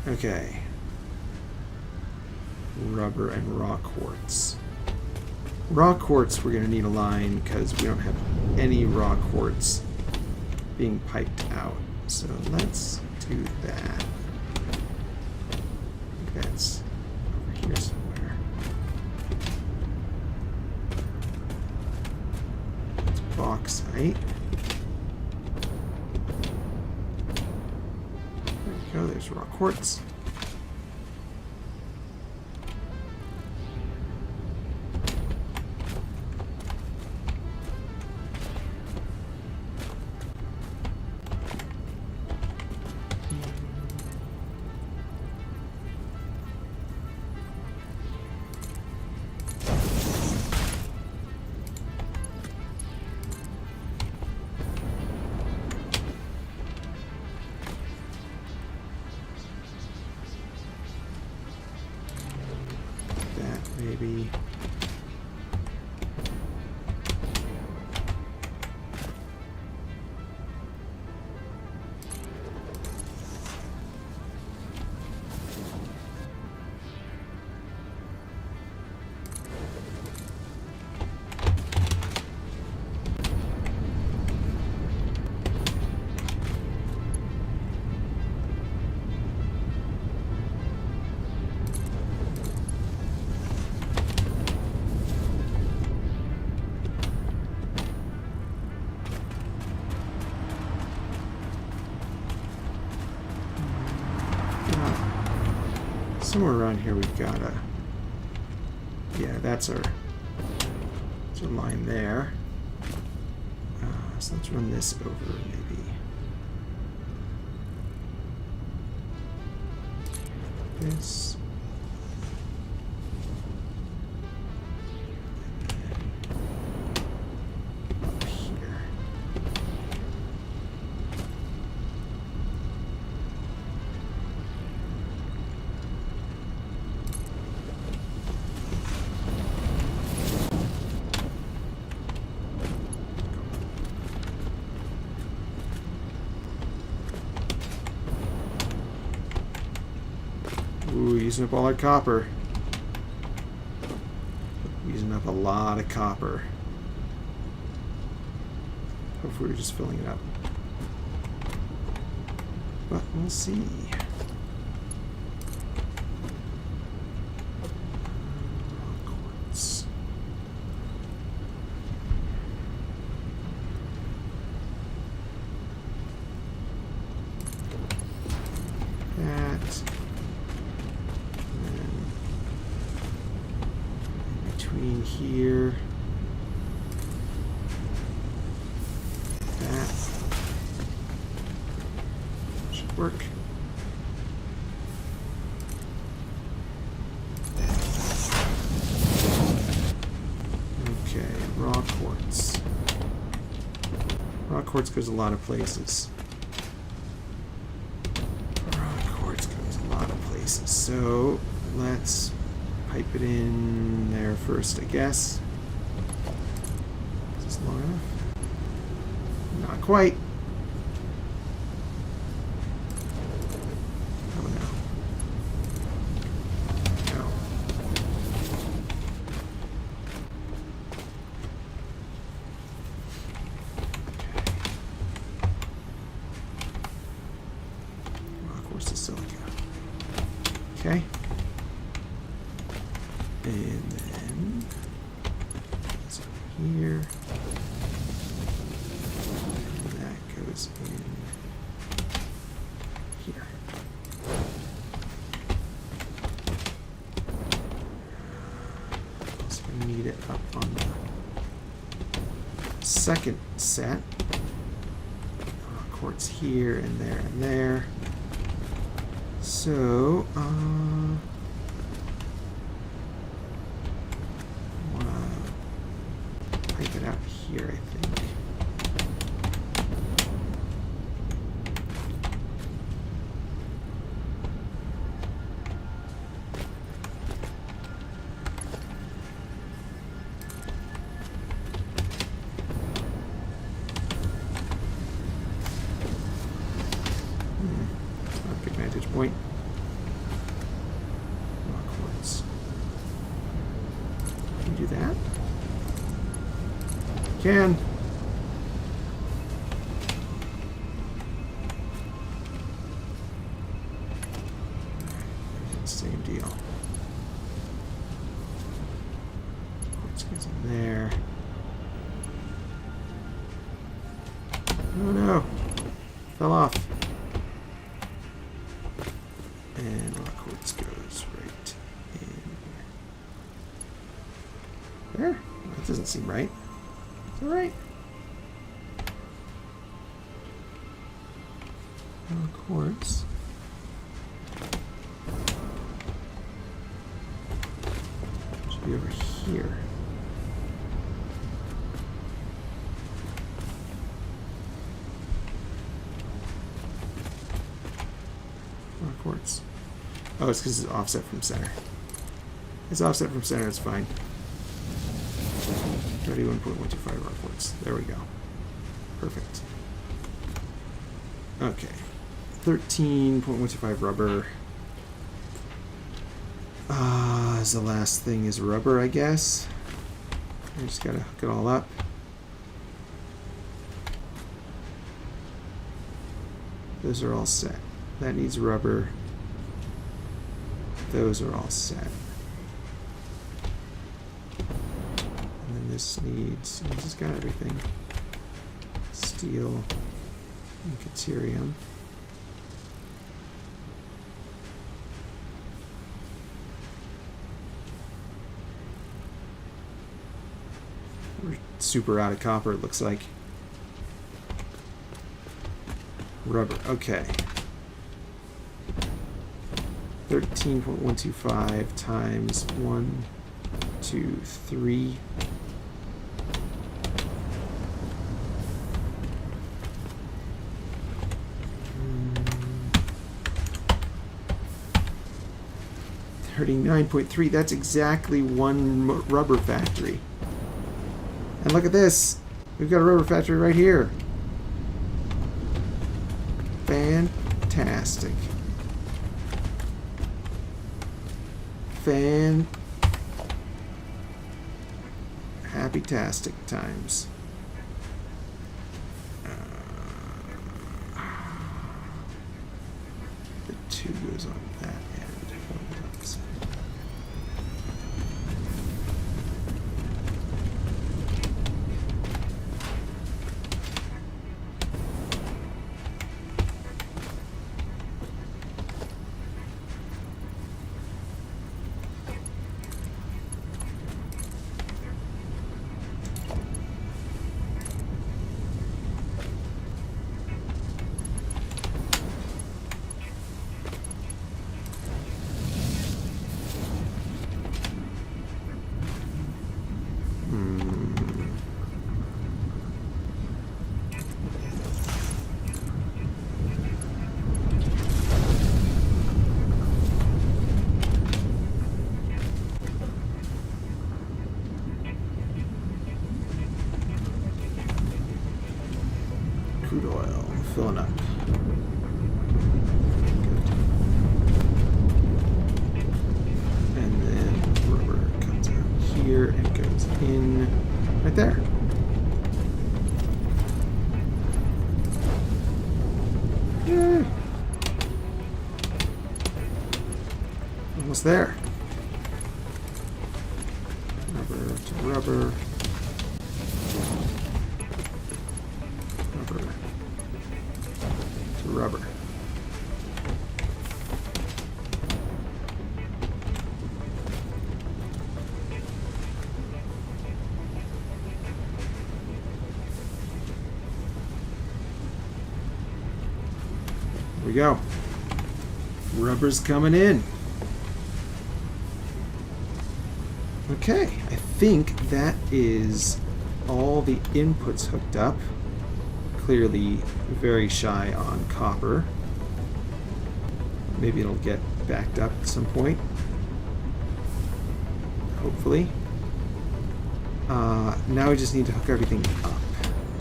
Okay. Rubber and raw quartz. Raw quartz we're going to need a line because we don't have any raw quartz being piped out. So let's do that. I think that's over here somewhere. It's bauxite. There we go, there's raw quartz. Maybe. Somewhere around here we've got a, yeah, that's our line there. So let's run this over maybe this. Up here. Ooh, using up all our copper. Using up a lot of copper. Hopefully we're just filling it up. But we'll see. Quartz. That. Between here, that should work. Okay, raw quartz. Raw quartz goes a lot of places. Raw quartz goes a lot of places. So let's pipe it in there first, I guess. Is this long enough? Not quite. Oh no. No. Well, of course, the silica. Okay. And then it's over here. And that goes in here. Also need it up on the second set. Quartz here and there and there. So, pipe it out here, I think. that? Can. Same deal. Quartz goes in there. Oh no! Fell off. And rock quartz goes right in there. That doesn't seem right. Is that right? Rock quartz. Should be over here. Quartz. Oh, it's because it's offset from center. It's offset from center, it's fine. 31.125 rock quartz. There we go. Perfect. Okay. 13.125 rubber. The last thing is rubber, I guess. I just gotta hook it all up. Those are all set. That needs rubber. Those are all set. And then this needs, I just got everything. Steel and caterium. We're super out of copper, it looks like. Rubber, okay. 13.125 times 1, 2, 3. $39.3. That's exactly one rubber factory. And look at this. We've got a rubber factory right here. Fantastic. Happy-tastic times. The 2 goes on that end. Crude oil filling up. Good. And then rubber comes out here and goes in right there. Yay. Almost there. Rubber to rubber. Rubber. Here we go. Rubber's coming in. Okay, I think that is all the inputs hooked up. Clearly very shy on copper. Maybe it'll get backed up at some point. Hopefully. Now we just need to hook everything up.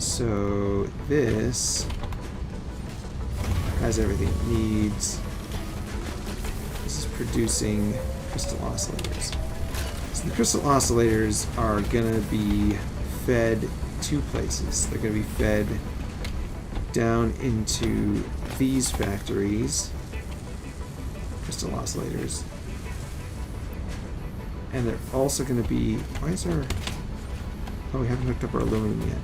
So this has everything it needs. This is producing crystal oscillators. So the crystal oscillators are going to be fed two places. They're going to be fed down into these factories, crystal oscillators. And they're also going to be... Why is our... Oh, we haven't hooked up our aluminum yet.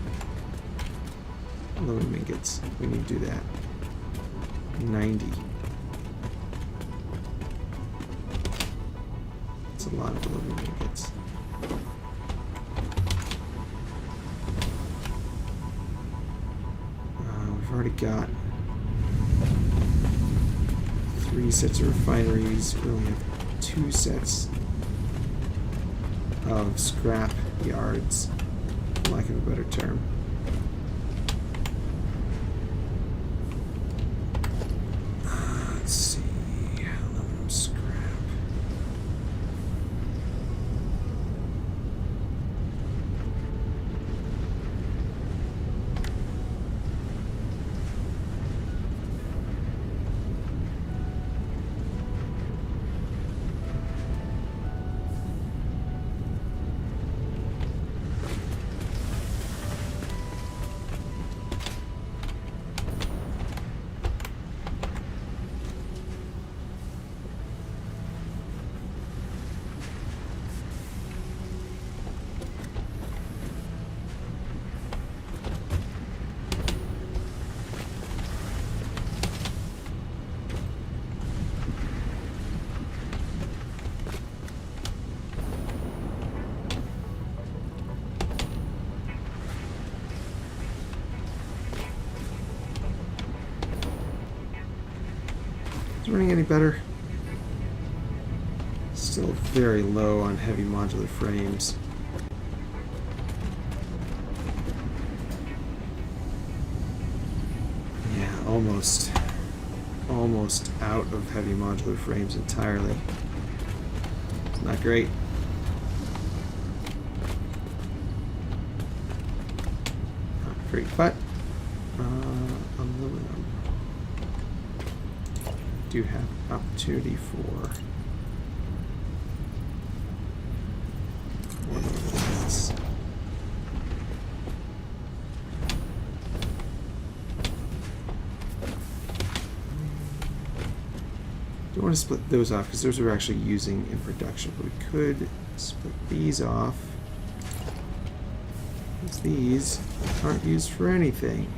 Aluminum ingots. We need to do that. 90. That's a lot of aluminum ingots. We've already got 3 sets of refineries. We only have 2 sets of scrap yards, for lack of a better term. Let's see, aluminum scrap. Is it running any better? Still very low on heavy modular frames. Yeah, almost out of heavy modular frames entirely. Not great. Not great, but aluminum. Do have opportunity for one of these. Don't want to split those off because those are actually using in production, but we could split these off because these aren't used for anything.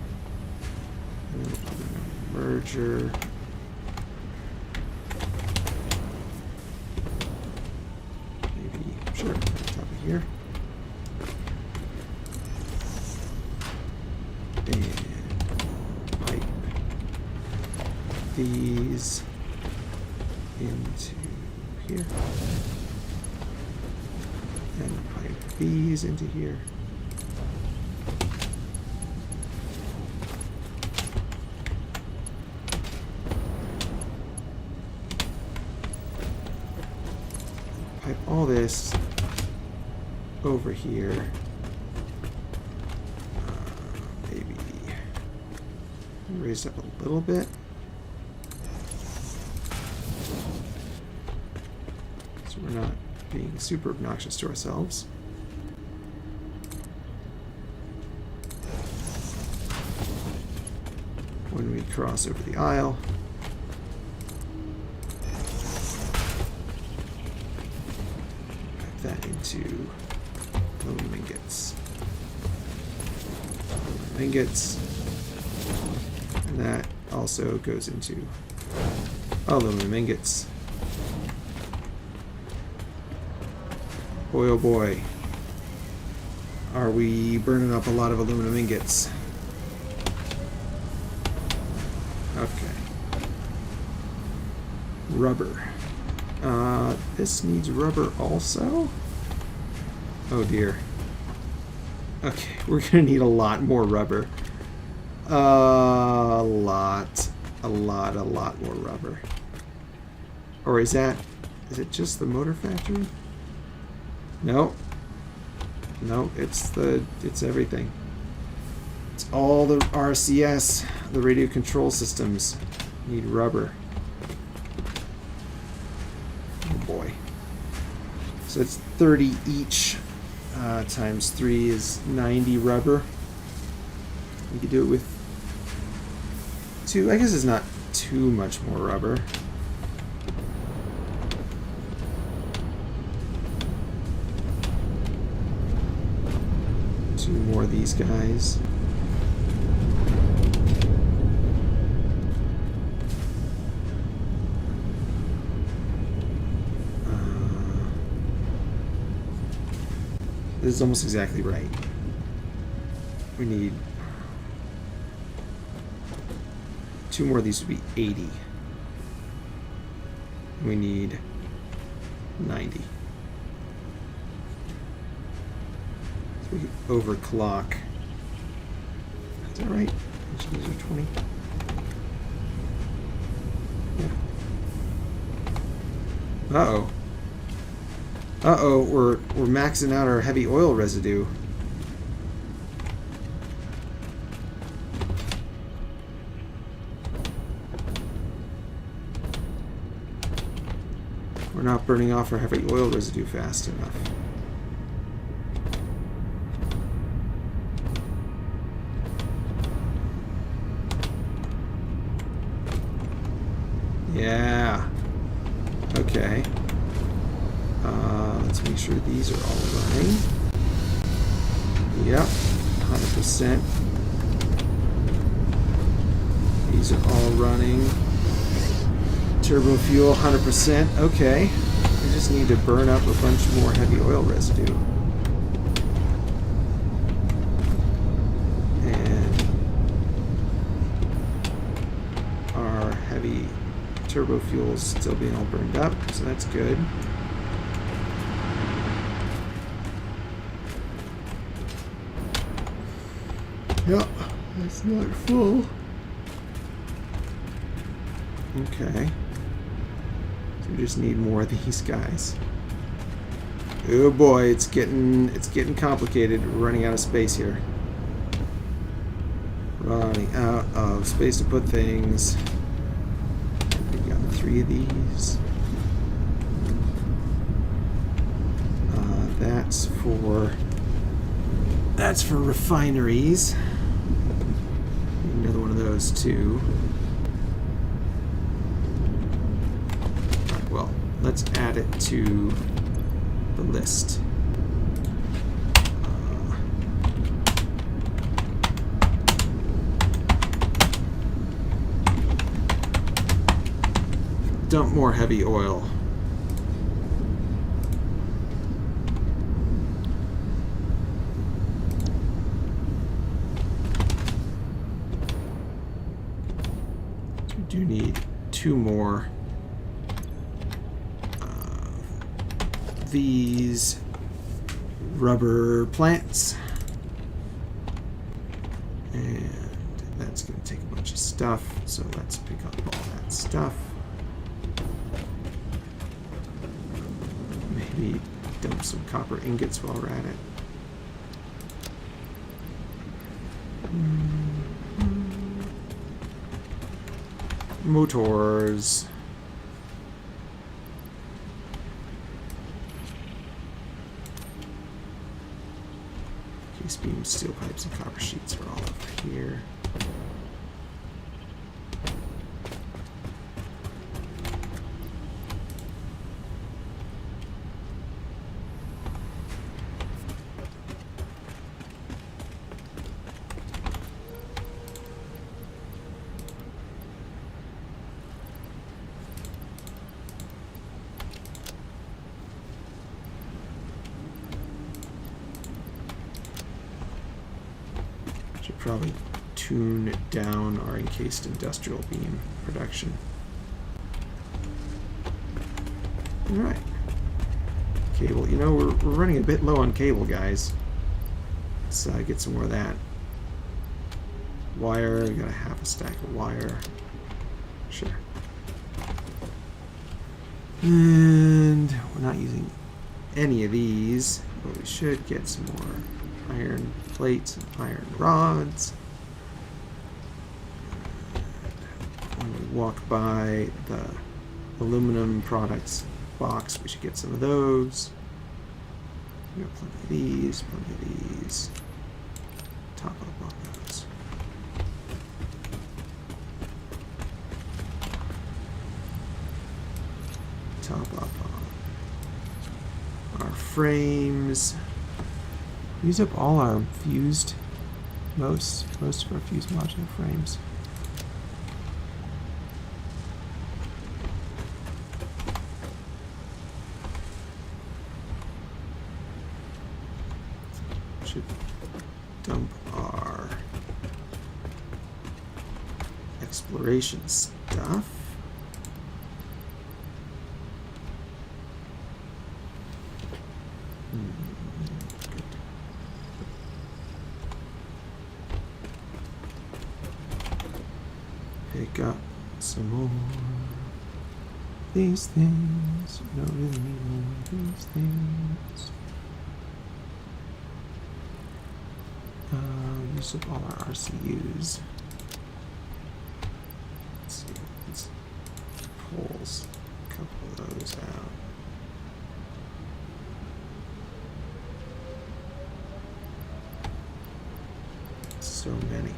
And then we'll do a merger. Sure, on top of here. And pipe these into here. And pipe these into here. Pipe all this over here. Maybe raise up a little bit. So we're not being super obnoxious to ourselves. When we cross over the aisle. Pipe that into aluminum ingots. Aluminum ingots. And that also goes into aluminum ingots. Boy, oh boy. Are we burning up a lot of aluminum ingots? Okay. Rubber. This needs rubber also? Oh dear. Okay, we're gonna need a lot more rubber. A lot more rubber. Or is it just the motor factory? No. No, it's everything. It's all the RCS, the radio control systems need rubber. Oh boy. So it's 30 each. Times 3 is 90 rubber. We could do it with 2. I guess it's not too much more rubber. Two more of these guys. This is almost exactly right. We need 2 more of these would be 80. We need 90. So we can overclock. Is that right? These are 20. Yeah. Uh-oh. Uh-oh, we're maxing out our heavy oil residue. We're not burning off our heavy oil residue fast enough. Yeah. Okay. Let's make sure these are all running. Yep, 100%. These are all running. Turbo fuel, 100%. Okay. We just need to burn up a bunch more heavy oil residue. And our heavy turbo fuel is still being all burned up, so that's good. Yep, that's not full. Okay. So we just need more of these guys. Oh boy, it's getting complicated. We're running out of space here. Running out of space to put things. We got 3 of these. That's for refineries. Another one of those too. Right, well, let's add it to the list. Dump more heavy oil. We do need 2 more of these rubber plants. And that's going to take a bunch of stuff, so let's pick up all that stuff. Maybe dump some copper ingots while we're at it. Motors. Case beams, steel pipes, and copper sheets are all over here. Probably tune down our encased industrial beam production. Alright. Cable. You know, we're running a bit low on cable, guys. Let's get some more of that. Wire. We got a half a stack of wire. Sure. And we're not using any of these, but we should get some more iron plates and iron rods. When we walk by the aluminum products box, we should get some of those. We got plenty of these, plenty of these. Top up on those. Top up on our frames. Use up all our fused, most of our fused modular frames. Should dump our exploration stuff. Good. Pick up some more these things. We don't really need more of these things. Use up all our RCUs. Let's see. Let's pulls a couple of those out. So many.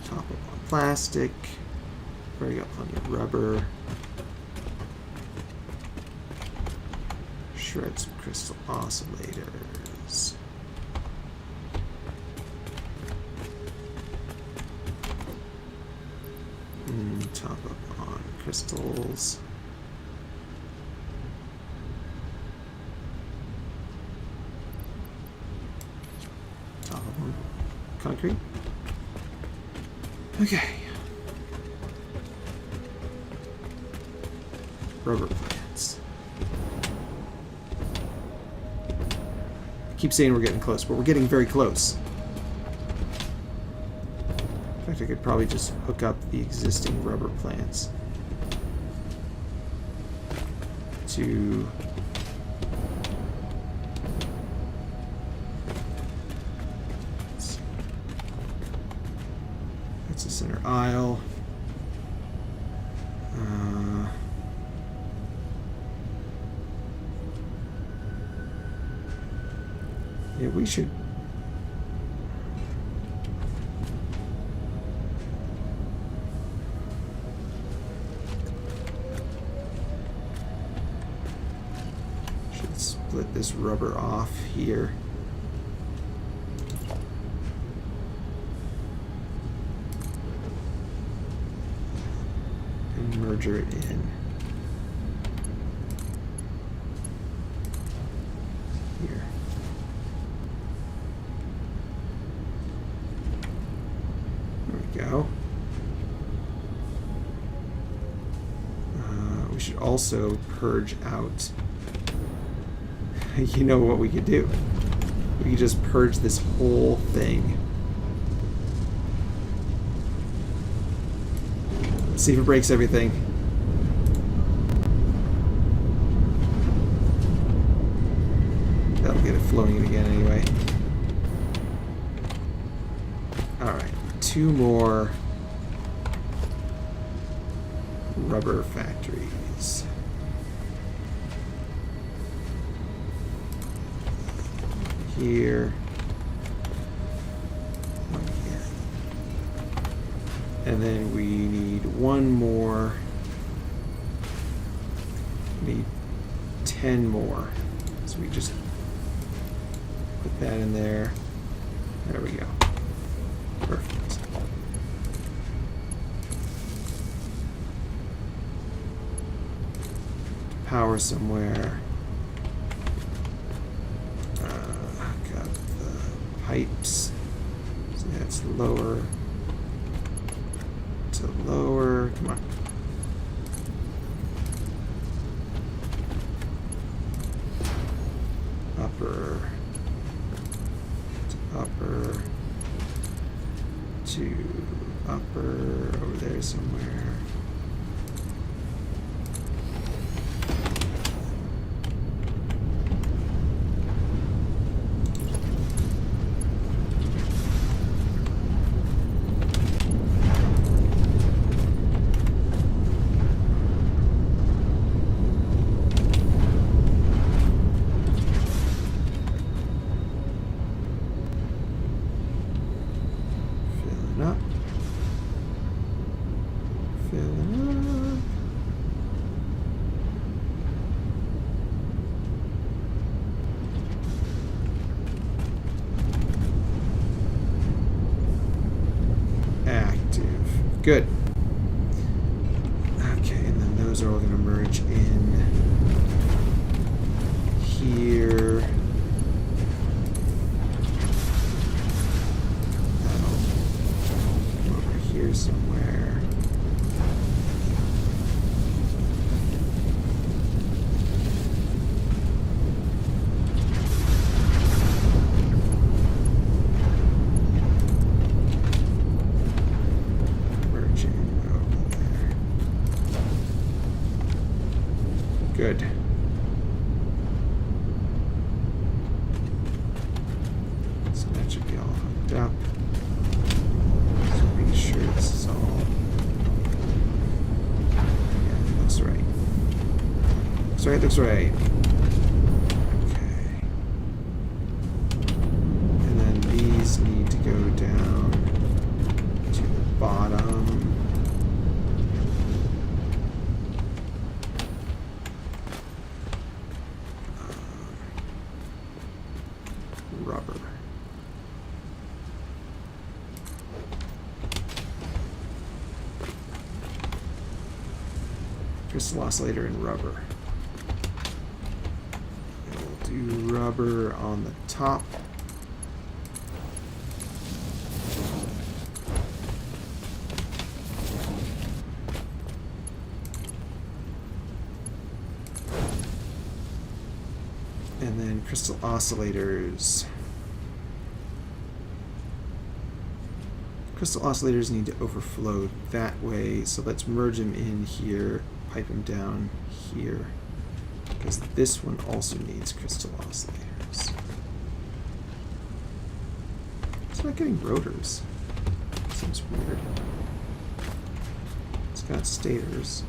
Top up on plastic. Already got plenty of rubber. Shred some crystal oscillators. Top up on crystals. Top up on concrete. Okay. Rubber plants. Keep saying we're getting close, but we're getting very close. In fact, I could probably just hook up the existing rubber plants to that's the center aisle. Yeah, we should. Should split this rubber off here. And merger it in. Here. Go. We should also purge out. You know what we could do? We could just purge this whole thing. See if it breaks everything. That'll get it flowing again anyway. Alright. 2 more rubber factories. Here. One here. And then we need 1 more. We need 10 more. So we just put that in there. There we go. Perfect. Power somewhere. Got the pipes. So that's lower to lower. Come on. Upper to upper to upper over there somewhere. Good. Okay, and then those are all going to merge in here. That'll come over here somewhere. Good. So that should be all hooked up. Just make sure this is all. Yeah, looks right. Looks right, looks right. Okay. And then these need to go down to the bottom. Rubber. Crystal oscillator and rubber. We'll do rubber on the top. And then crystal oscillators. Crystal oscillators need to overflow that way, so let's merge them in here, pipe them down here, because this one also needs crystal oscillators. It's not getting rotors. Seems weird. It's got stators.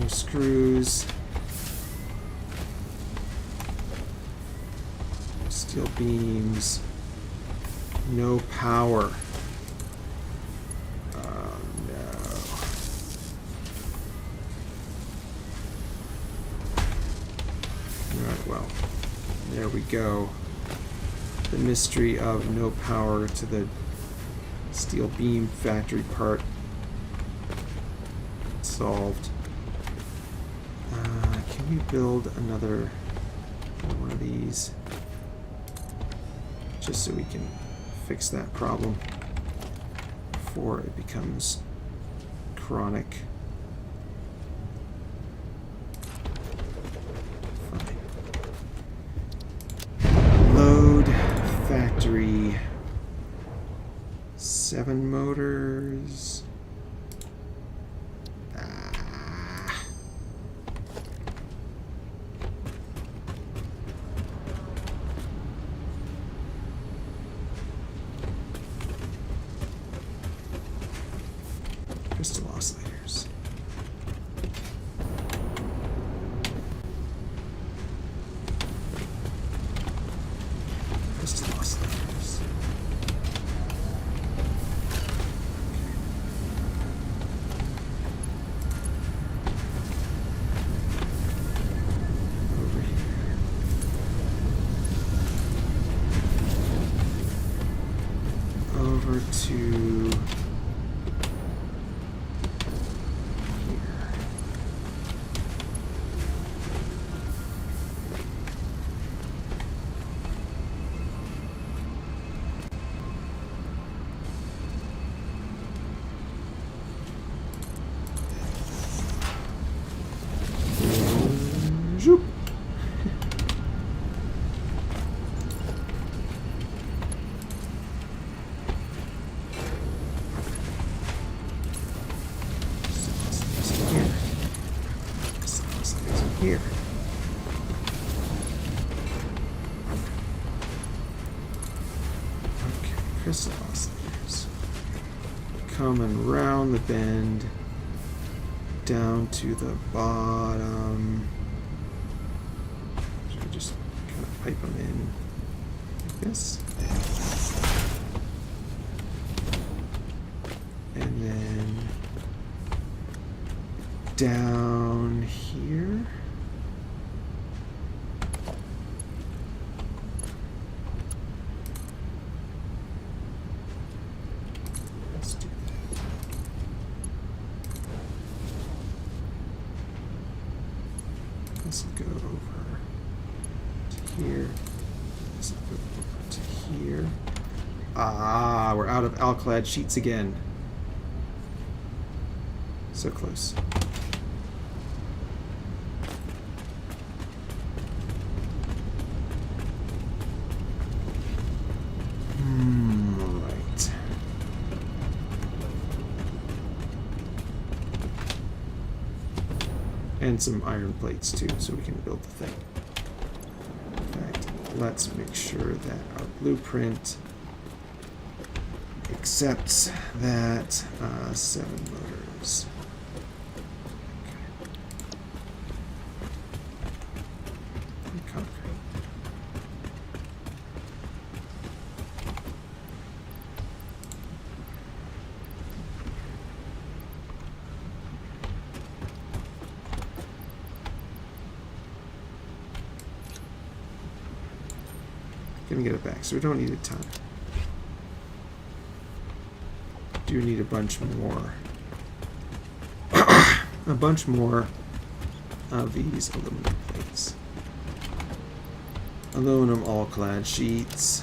No screws. Steel beams. No power. Oh no. Alright, well, there we go. The mystery of no power to the steel beam factory part solved. Can we build another one of these just so we can fix that problem before it becomes chronic? Fine. Load factory. 7 motors. Crystal oscillators. Crystal oscillators. Over here. Over to zoop. Here. Okay, crystal oscillators. Coming round the bend down to the bottom. Should we just kind of pipe them in like this? And then down here. This will go over to here. This will go over to here. Ah, we're out of alclad sheets again. So close. Right. And some iron plates too, so we can build the thing. In fact, let's make sure that our blueprint accepts that 7 motors. Okay. Concrete. Gonna get it back, so we don't need a ton. Do need a bunch more. A bunch more of these aluminum plates. Aluminum all-clad sheets.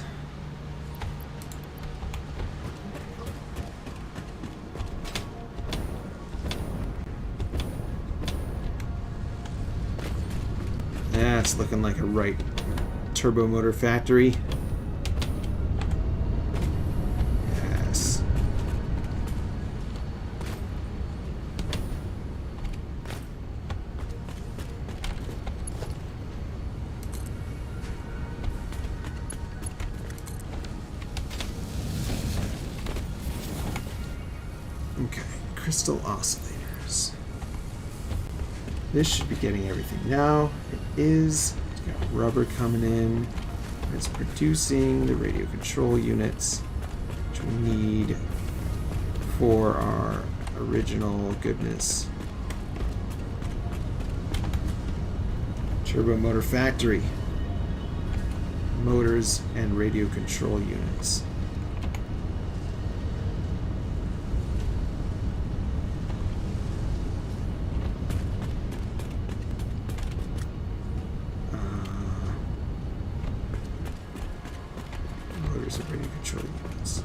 Yeah, it's looking like a right turbo motor factory. Yes. Okay, crystal oscillators. This should be getting everything now. It is. It's got rubber coming in. It's producing the radio control units, which we need for our original goodness. Turbo motor factory. Motors and radio control units. Motors and radio control units.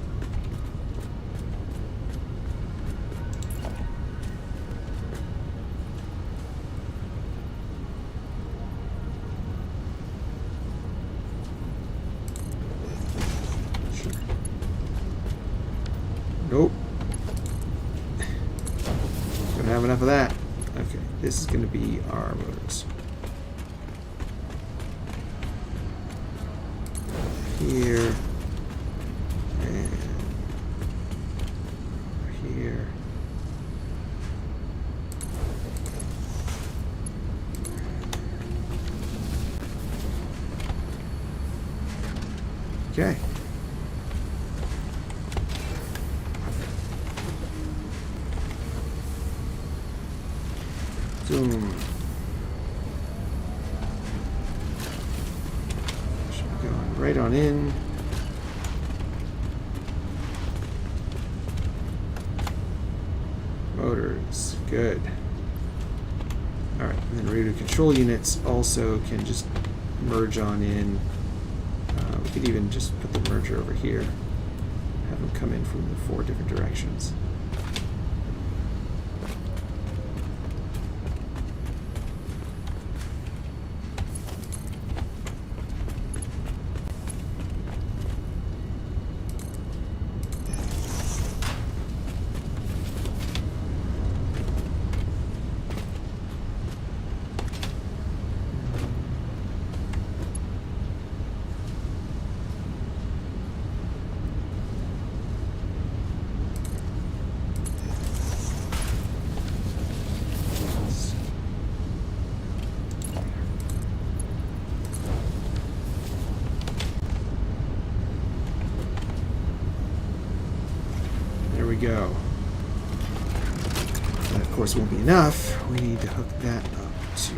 Nope. Don't have enough of that. Okay, this is going to be our motors. Here. And here. Okay. Boom. Should be going right on in. Motors, good. Alright, and then radio control units also can just merge on in. We could even just put the merger over here. Have them come in from the 4 different directions. Go. That of course won't be enough. We need to hook that up to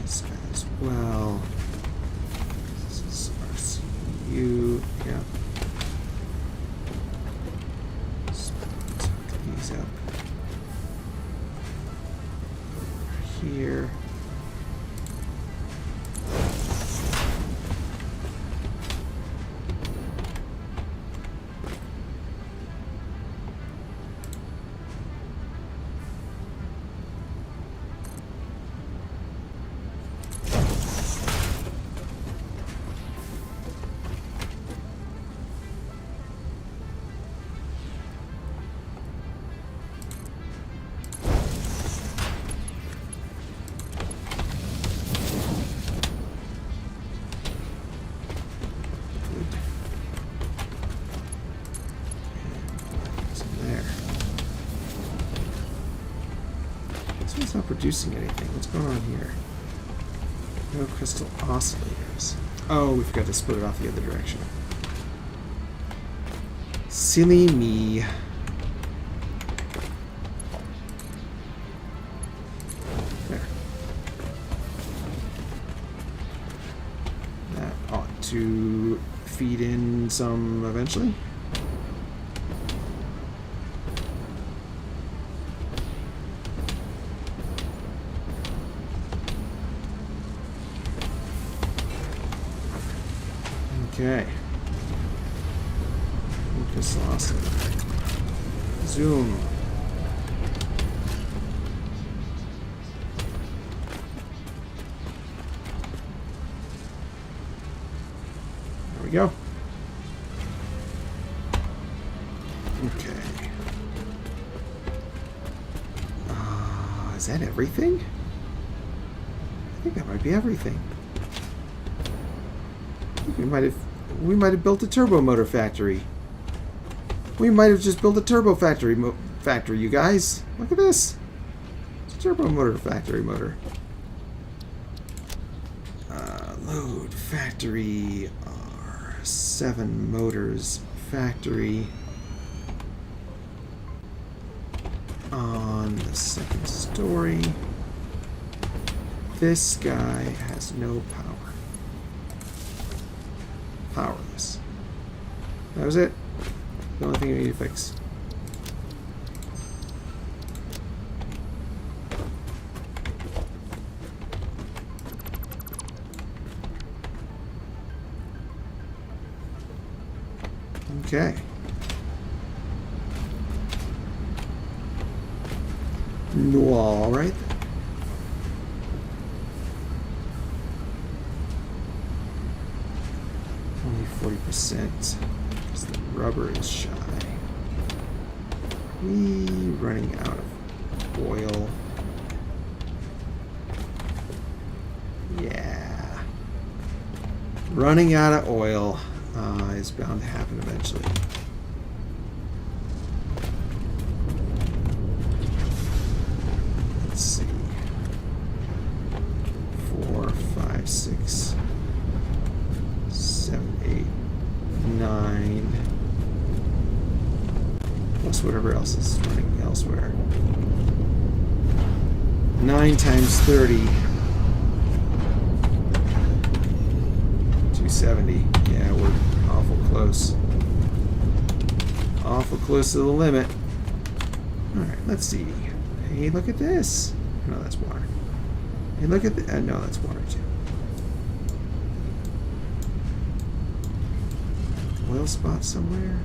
these as well. This is RCU. Yeah. Let's hook these up over here. not producing anything. What's going on here? No crystal oscillators. Oh, we forgot to split it off the other direction. Silly me. There. That ought to feed in some eventually. Okay. Just lost it. Zoom. There we go. Okay. Is that everything? I think that might be everything. We might have built a turbo motor factory. We might have just built a turbo factory, you guys. Look at this. It's a turbo motor factory motor. Load factory R7 motors factory on the second story. This guy has no power. Powerless. That was it. The only thing I need to fix. Okay. All right. Only 40%. Because the rubber is shy. We running out of oil. Yeah. Running out of oil is bound to happen eventually. Let's see. 4, 5, 6, 7, 8, 9. Plus whatever else is running elsewhere. 9 times 30. 270. Yeah, we're awful close. Awful close to the limit. Alright, let's see. Hey, look at this. No, that's water. Hey, look at the... no, that's water too. Oil spot somewhere?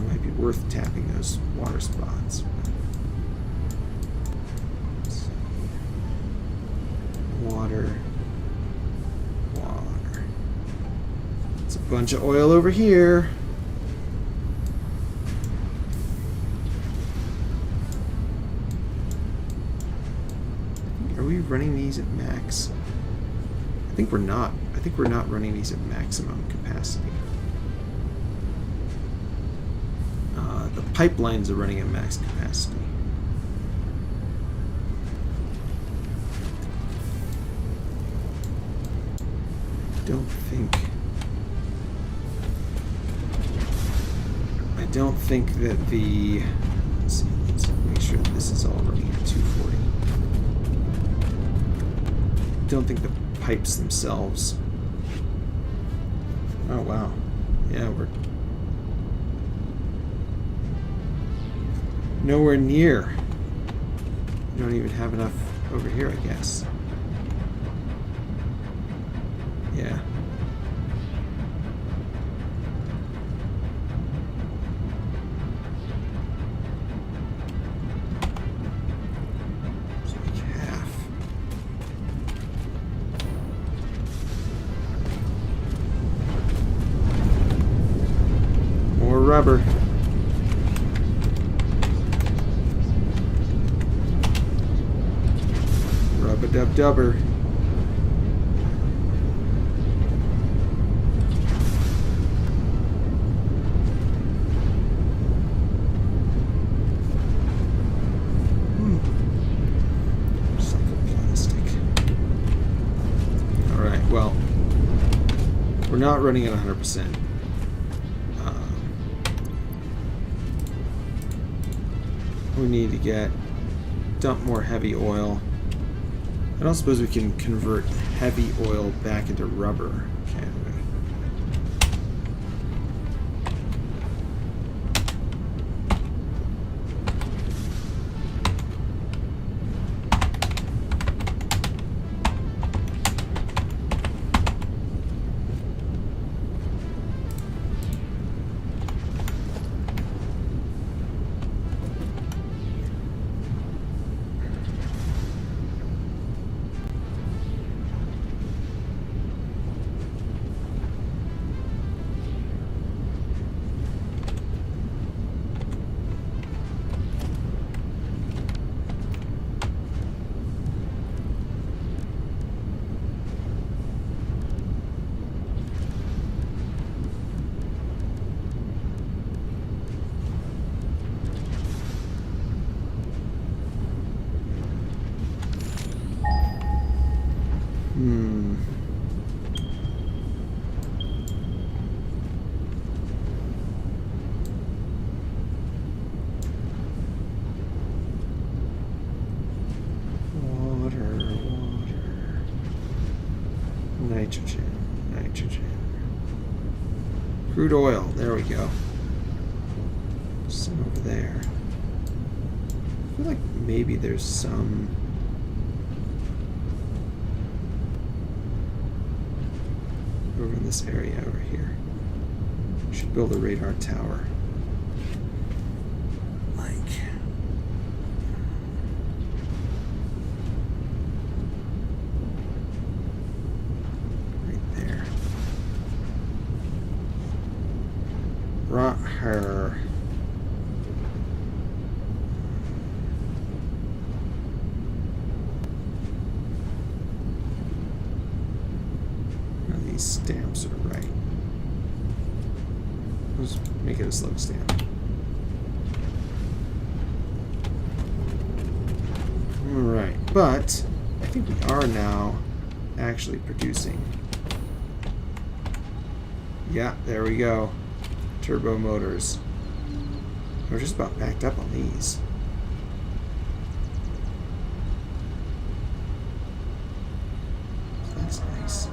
Might be worth tapping those water spots. Water. It's a bunch of oil over here. Are we running these at max? I think we're not. I think we're not running these at maximum capacity. The pipelines are running at max capacity. I don't think that the... let's make sure that this is all running at 240. I don't think the pipes themselves... oh wow. Yeah, we're nowhere near. We don't even have enough over here, I guess. Yeah. It's like half. More rubber. Rub-a-dub-dubber. not running at 100%. We need to dump more heavy oil. I don't suppose we can convert heavy oil back into rubber, can we? Nitrogen. Crude oil. There we go. Some over there. I feel like maybe there's some... over in this area over here. Should build a radar tower. Her. Now these stamps are right. Let's make it a slug stamp. Alright, but I think we are now actually producing. Yeah, there we go. Turbo motors. We're just about backed up on these. That's nice.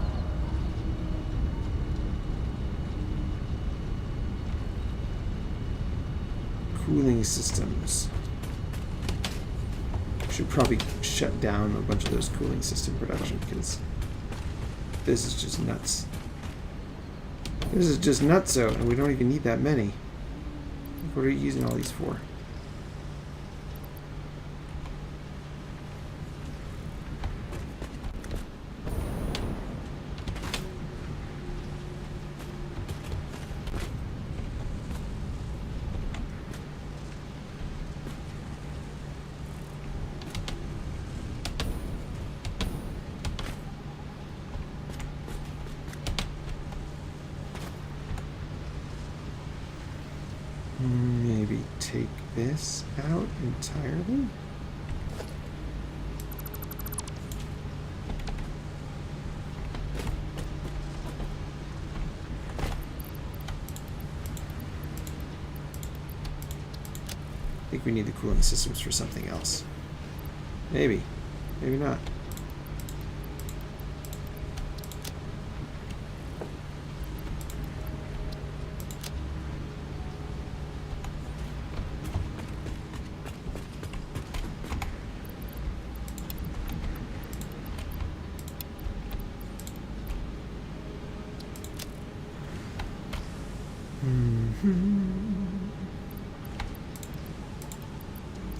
Cooling systems. Should probably shut down a bunch of those cooling system production because this is just nuts. This is just nutso, and we don't even need that many. What are you using all these for? Maybe take this out entirely? I think we need the cooling systems for something else. Maybe. Maybe not.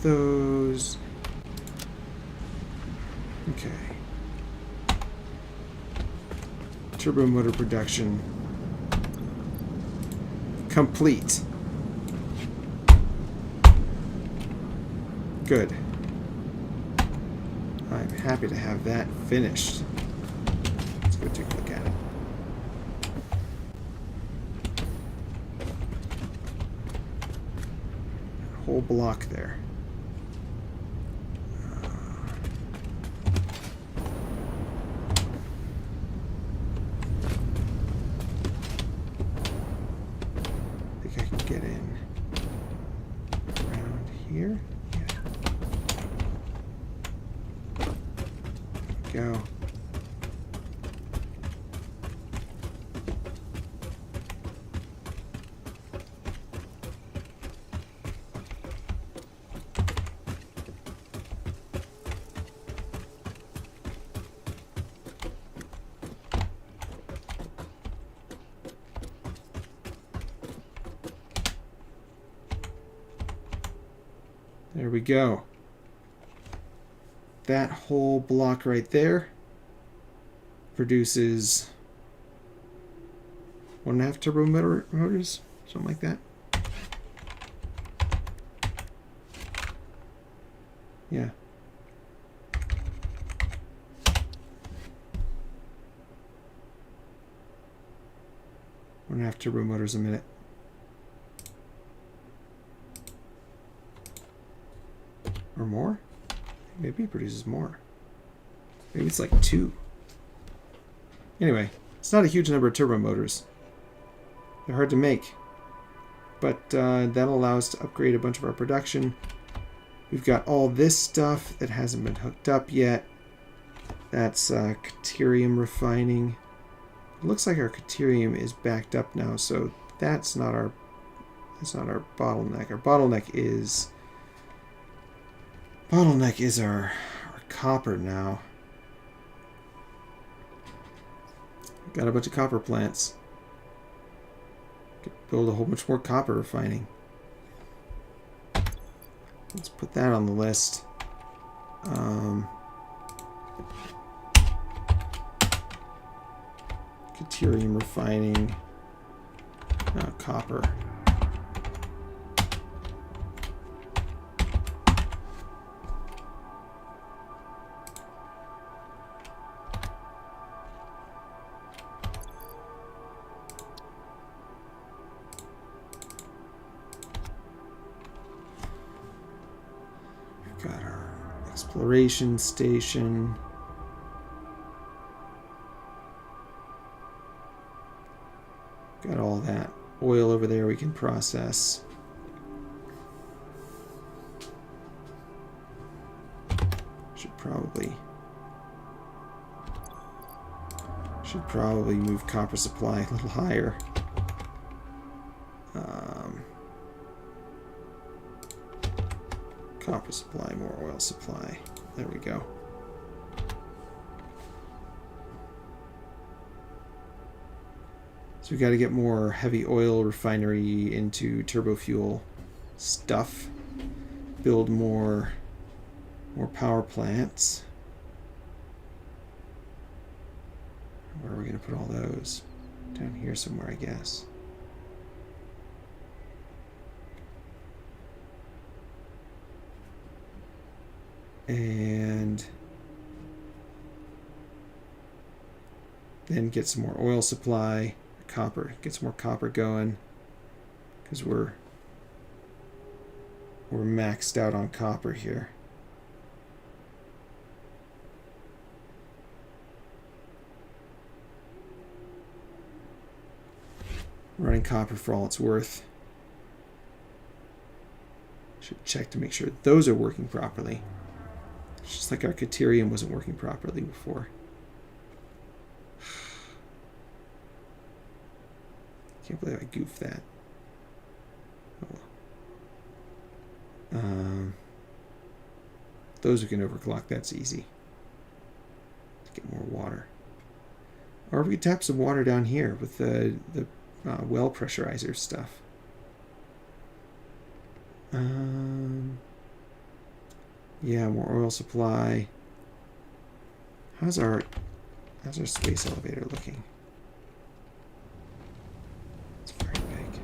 Those. Okay. Turbo motor production complete. Good. I'm happy to have that finished. Let's go take a look at it. Whole block there. get in around here. Yeah. Go. There we go. That whole block right there produces 1.5 turbo motors, something like that. Yeah. One and a half turbo motors a minute. Or more? Maybe it produces more. Maybe it's like 2. Anyway, it's not a huge number of turbo motors. They're hard to make. But that'll allow us to upgrade a bunch of our production. We've got all this stuff that hasn't been hooked up yet. That's caterium refining. It looks like our caterium is backed up now, so that's not our bottleneck. Our bottleneck is our copper now. Got a bunch of copper plants. Could build a whole bunch more copper refining. Let's put that on the list. Caterium refining. Copper. Got our exploration station. Got all that oil over there we can process. Should probably move copper supply a little higher. Copper supply, more oil supply. There we go. So we got to get more heavy oil refinery into turbo fuel stuff. Build more power plants. Where are we going to put all those? Down here somewhere, I guess. And then get some more oil supply, copper, get some more copper going, because we're maxed out on copper here. Running copper for all it's worth. Should check to make sure those are working properly. It's just like our caterium wasn't working properly before. Can't believe I goofed that. Oh. Those we can overclock. That's easy. Let's get more water. Or we could tap some water down here with the well pressurizer stuff. Yeah, more oil supply. How's our space elevator looking? It's very big.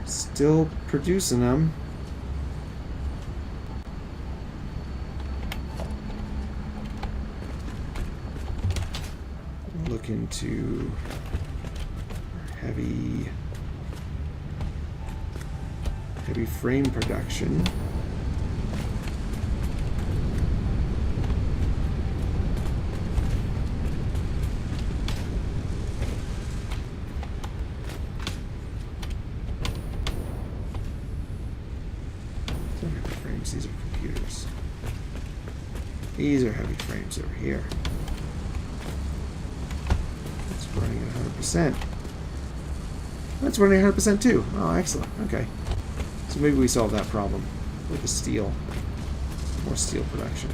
Still producing them. Look into heavy Heavy frame production. These are heavy frames. These are computers. These are heavy frames over here. It's running at 100%. That's running 100% too. Oh, excellent. Okay. So maybe we solved that problem with the steel. More steel production.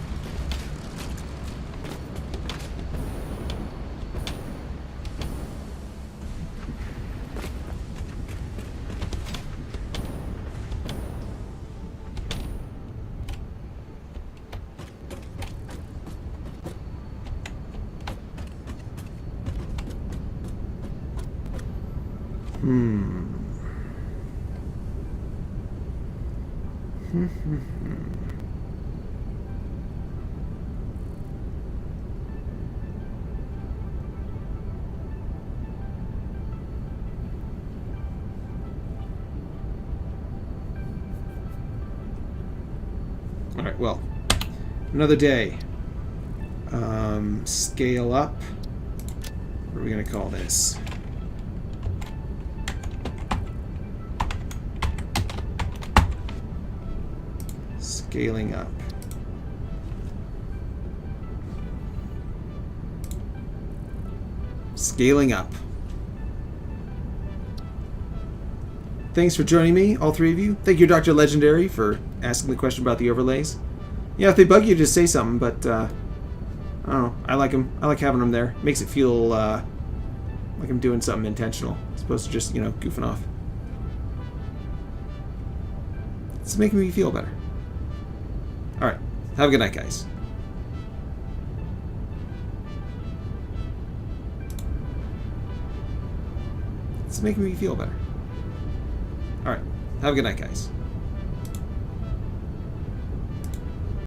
All right, well, another day. Scale up. What are we going to call this? Scaling up. Scaling up. Thanks for joining me, all three of you. Thank you, Dr. Legendary, for asking the question about the overlays. Yeah, if they bug you, just say something, but I don't know. I like them. I like having them there. Makes it feel like I'm doing something intentional, as opposed to just, goofing off. It's making me feel better. All right. Have a good night, guys. It's making me feel better. All right. Have a good night, guys.